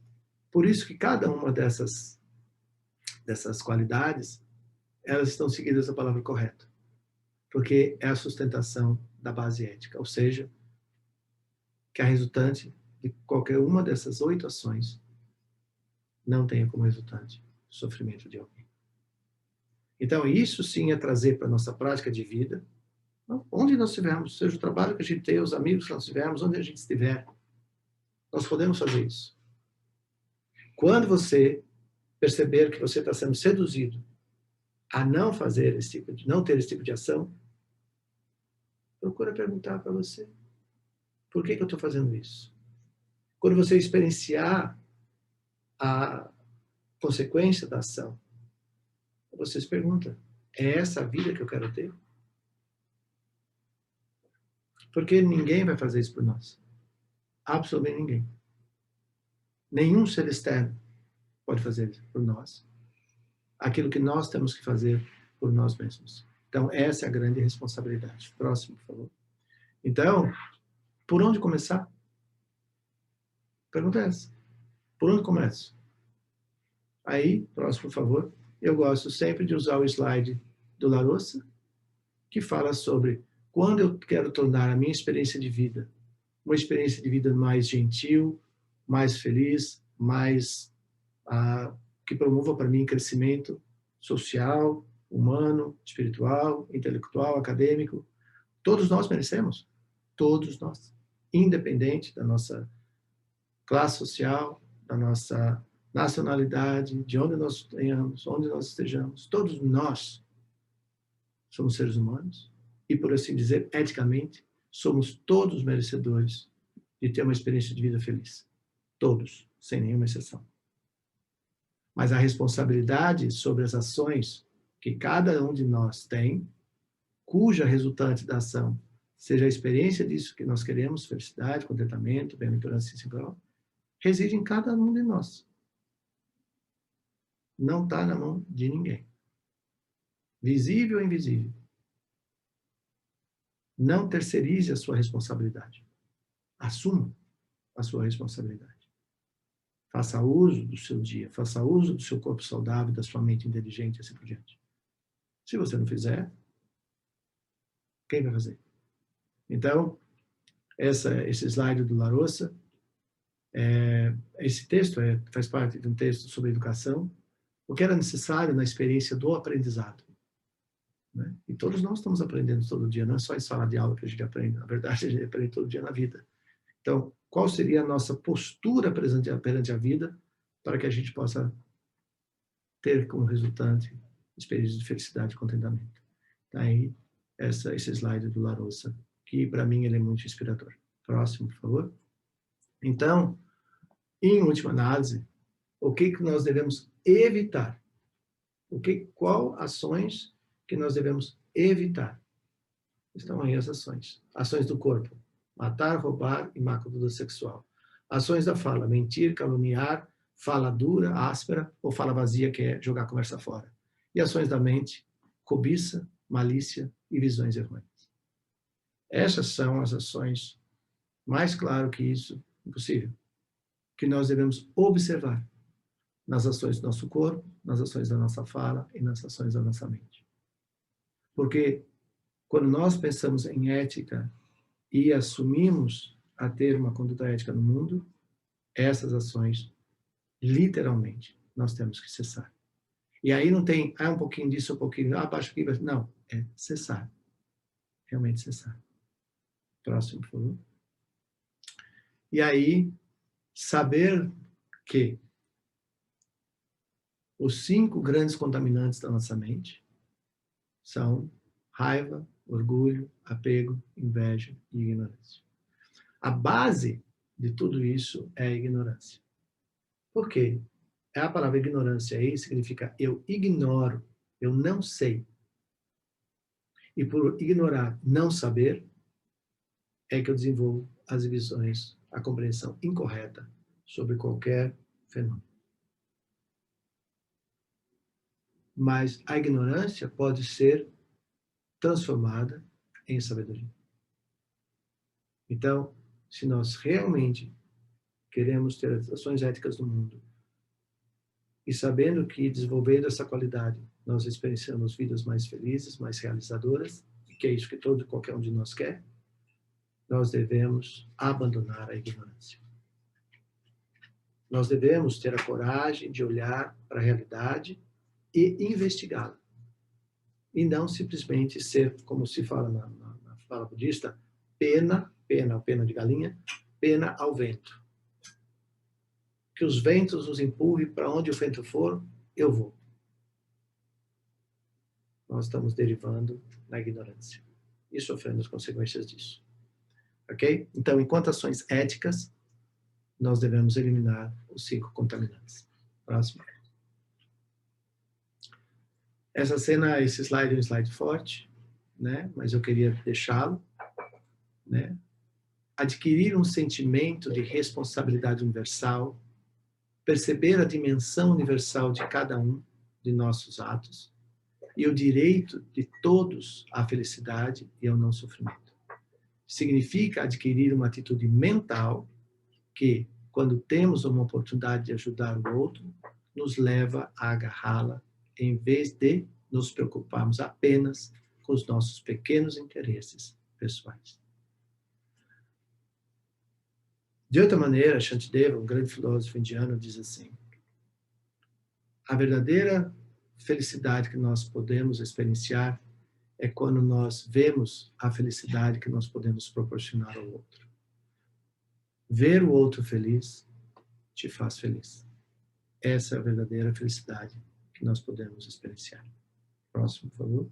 por isso que cada uma dessas qualidades, elas estão seguidas da palavra correta, porque é a sustentação da base ética, ou seja, que a resultante de qualquer uma dessas 8 ações não tenha como resultante o sofrimento de alguém. Então, isso sim é trazer para a nossa prática de vida, onde nós estivermos, seja o trabalho que a gente tem, os amigos que nós tivermos, onde a gente estiver, nós podemos fazer isso. Quando você perceber que você está sendo seduzido a não fazer não ter esse tipo de ação, procura perguntar para você: por que eu estou fazendo isso? Quando você experienciar a consequência da ação, você se pergunta: é essa a vida que eu quero ter? Porque ninguém vai fazer isso por nós. Absolutamente ninguém. Nenhum ser externo pode fazer isso por nós. Aquilo que nós temos que fazer por nós mesmos. Então, essa é a grande responsabilidade. Próximo, por favor. Então, por onde começar? Pergunta essa. Por onde começo? Aí, próximo, por favor. Eu gosto sempre de usar o slide do Larousse, que fala sobre quando eu quero tornar a minha experiência de vida uma experiência de vida mais gentil, mais feliz, mais que promova para mim crescimento social, humano, espiritual, intelectual, acadêmico. Todos nós merecemos. Todos nós. Independente da nossa classe social, da nossa nacionalidade, de onde nós tenhamos, onde nós estejamos. Todos nós somos seres humanos e, por assim dizer, eticamente, somos todos merecedores de ter uma experiência de vida feliz. Todos, sem nenhuma exceção. Mas a responsabilidade sobre as ações que cada um de nós tem, cuja resultante da ação seja a experiência disso que nós queremos, felicidade, contentamento, bem-aventurança e assim por diante, reside em cada um de nós. Não está na mão de ninguém. Visível ou invisível. Não terceirize a sua responsabilidade. Assuma a sua responsabilidade. Faça uso do seu dia, faça uso do seu corpo saudável, da sua mente inteligente e assim por diante. Se você não fizer, quem vai fazer? Então, esse slide do Larousse, esse texto faz parte de um texto sobre educação, o que era necessário na experiência do aprendizado. Né? E todos nós estamos aprendendo todo dia, não é só em sala de aula que a gente aprende, na verdade a gente aprende todo dia na vida. Então, qual seria a nossa postura perante a vida para que a gente possa ter como resultante experiências de felicidade e contentamento? Aí, esse slide do Larossa, que para mim ele é muito inspirador. Próximo, por favor. Então, em última análise, o que nós devemos evitar? Qual ações que nós devemos evitar? Estão aí as ações. Ações do corpo: matar, roubar e má conduta sexual. Ações da fala: mentir, caluniar, fala dura, áspera ou fala vazia, que é jogar a conversa fora. E ações da mente: cobiça, malícia e visões errôneas. Essas são as ações, mais claro que isso, impossível, que nós devemos observar nas ações do nosso corpo, nas ações da nossa fala e nas ações da nossa mente. Porque quando nós pensamos em ética e assumimos a ter uma conduta ética no mundo, essas ações, literalmente, nós temos que cessar. E aí não tem, um pouquinho disso, um pouquinho, abaixo aqui, não, é cessar. Realmente cessar. Próximo, por favor. E aí, saber que os 5 grandes contaminantes da nossa mente são raiva, orgulho, apego, inveja e ignorância. A base de tudo isso é a ignorância. Por quê? A palavra ignorância aí significa eu ignoro, eu não sei. E por ignorar, não saber, é que eu desenvolvo as visões, a compreensão incorreta sobre qualquer fenômeno. Mas a ignorância pode ser transformada em sabedoria. Então, se nós realmente queremos ter as ações éticas no mundo, e sabendo que, desenvolvendo essa qualidade, nós experienciamos vidas mais felizes, mais realizadoras, que é isso que qualquer um de nós quer, nós devemos abandonar a ignorância. Nós devemos ter a coragem de olhar para a realidade e investigá-la. E não simplesmente ser, como se fala na fala budista, pena de galinha, pena ao vento. Que os ventos nos empurrem para onde o vento for, eu vou. Nós estamos derivando na ignorância e sofrendo as consequências disso. Ok? Então, enquanto ações éticas, nós devemos eliminar os 5 contaminantes. Próximo. Essa cena, esse slide é um slide forte, né? Mas eu queria deixá-lo, né? Adquirir um sentimento de responsabilidade universal, perceber a dimensão universal de cada um de nossos atos e o direito de todos à felicidade e ao não sofrimento. Significa adquirir uma atitude mental que, quando temos uma oportunidade de ajudar o outro, nos leva a agarrá-la, em vez de nos preocuparmos apenas com os nossos pequenos interesses pessoais. De outra maneira, Shantideva, um grande filósofo indiano, diz assim: a verdadeira felicidade que nós podemos experienciar é quando nós vemos a felicidade que nós podemos proporcionar ao outro. Ver o outro feliz te faz feliz. Essa é a verdadeira felicidade que nós podemos experienciar. Próximo, por favor.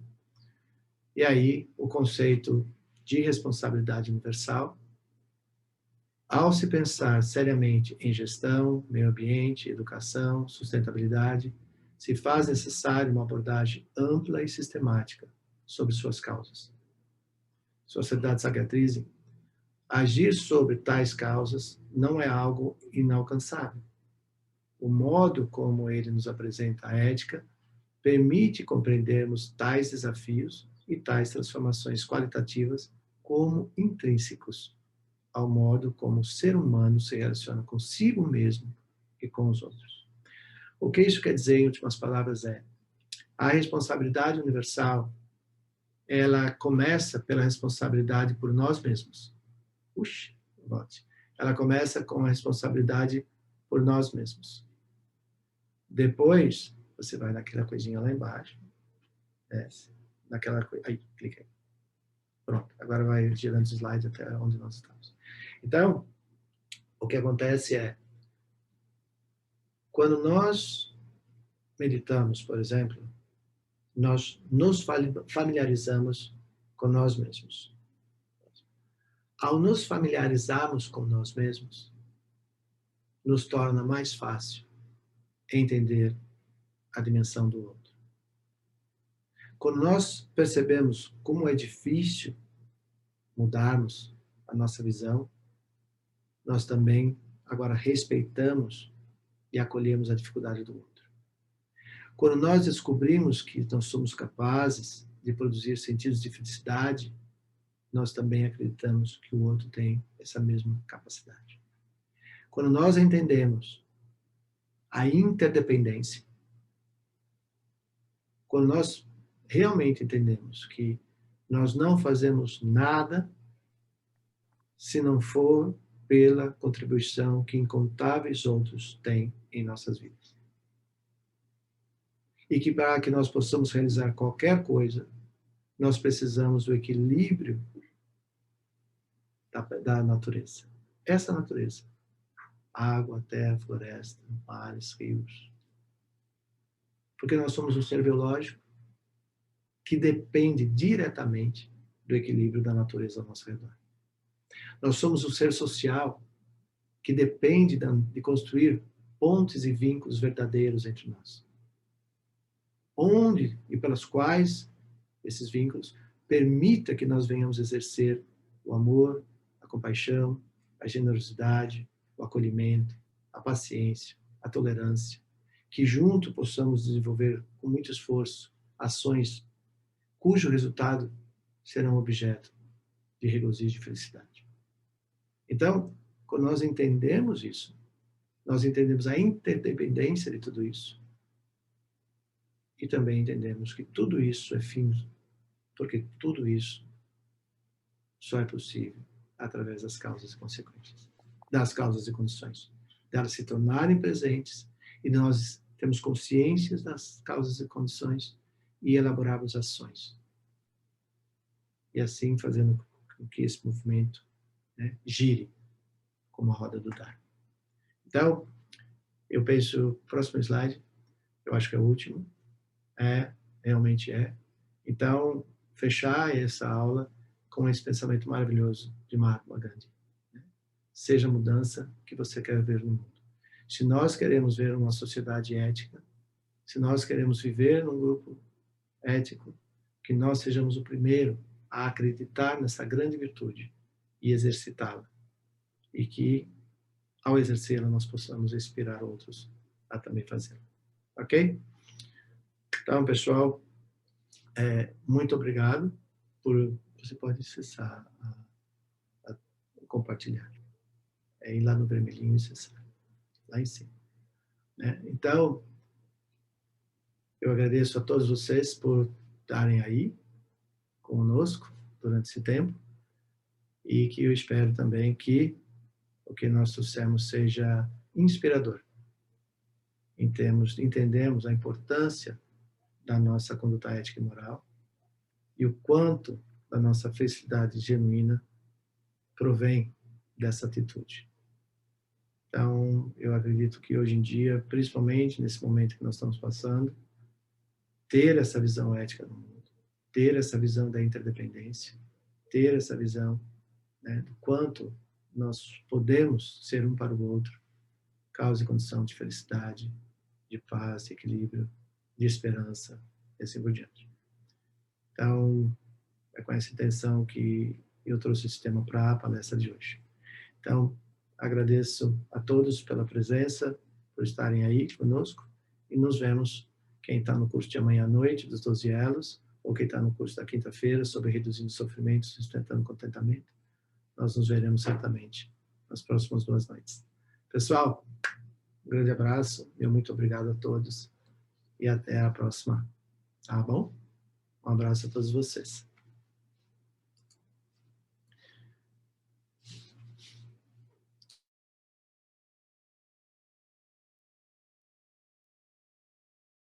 E aí, o conceito de responsabilidade universal. Ao se pensar seriamente em gestão, meio ambiente, educação, sustentabilidade, se faz necessário uma abordagem ampla e sistemática sobre suas causas. Sociedade Sagyatrizi, agir sobre tais causas não é algo inalcançável. O modo como ele nos apresenta a ética permite compreendermos tais desafios e tais transformações qualitativas como intrínsecos ao modo como o ser humano se relaciona consigo mesmo e com os outros. O que isso quer dizer, em últimas palavras, é a responsabilidade universal, ela começa pela responsabilidade por nós mesmos. Ela começa com a responsabilidade por nós mesmos. Depois, você vai naquela coisinha lá embaixo, desce, naquela coisa, aí, clica aí. Pronto, agora vai girando os slides até onde nós estamos. Então, o que acontece é, quando nós meditamos, por exemplo, nós nos familiarizamos com nós mesmos. Ao nos familiarizarmos com nós mesmos, nos torna mais fácil entender a dimensão do outro. Quando nós percebemos como é difícil mudarmos a nossa visão, nós também agora respeitamos e acolhemos a dificuldade do outro. Quando nós descobrimos que nós somos capazes de produzir sentidos de felicidade, nós também acreditamos que o outro tem essa mesma capacidade. Quando nós entendemos a interdependência, quando nós realmente entendemos que nós não fazemos nada se não for pela contribuição que incontáveis outros têm em nossas vidas. E que para que nós possamos realizar qualquer coisa, nós precisamos do equilíbrio da natureza. Essa natureza. Água, terra, floresta, mares, rios. Porque nós somos um ser biológico que depende diretamente do equilíbrio da natureza ao nosso redor. Nós somos um ser social que depende de construir pontes e vínculos verdadeiros entre nós. Onde e pelas quais esses vínculos permita que nós venhamos exercer o amor, a compaixão, a generosidade, o acolhimento, a paciência, a tolerância, que junto possamos desenvolver com muito esforço ações cujo resultado serão objeto de regozijo e felicidade. Então, quando nós entendemos isso, nós entendemos a interdependência de tudo isso e também entendemos que tudo isso é fim, porque tudo isso só é possível através das causas e consequências, das causas e condições, delas se tornarem presentes e nós temos consciência das causas e condições e elaborarmos ações. E assim fazendo com que esse movimento, né, gire como a roda do Dharma. Então, eu penso, próximo slide, eu acho que é o último, realmente é. Então, fechar essa aula com esse pensamento maravilhoso de Mahatma Gandhi. Né? Seja a mudança que você quer ver no mundo. Se nós queremos ver uma sociedade ética, se nós queremos viver num grupo ético, que nós sejamos o primeiro a acreditar nessa grande virtude e exercitá-la. E que, ao exercê-la, nós possamos inspirar outros a também fazê-lo. Ok? Então, pessoal, muito obrigado por... Você pode cessar a compartilhar. Ir lá no vermelhinho e cessar. Lá em cima. Né? Então, eu agradeço a todos vocês por estarem aí conosco durante esse tempo e que eu espero também que o que nós trouxemos seja inspirador. Entendemos a importância da nossa conduta ética e moral e o quanto da nossa felicidade genuína provém dessa atitude. Então, eu acredito que hoje em dia, principalmente nesse momento que nós estamos passando, ter essa visão ética do mundo, ter essa visão da interdependência, ter essa visão, né, do quanto nós podemos ser um para o outro, causa e condição de felicidade, de paz, de equilíbrio, de esperança, e assim por diante. Então, é com essa intenção que eu trouxe esse tema para a palestra de hoje. Então, agradeço a todos pela presença, por estarem aí conosco, e nos vemos, quem está no curso de amanhã à noite, dos 12 elos, ou quem está no curso da quinta-feira, sobre reduzindo sofrimentos, sustentando contentamento, nós nos veremos certamente nas próximas 2 noites. Pessoal, um grande abraço, meu muito obrigado a todos, e até a próxima, tá bom? Um abraço a todos vocês.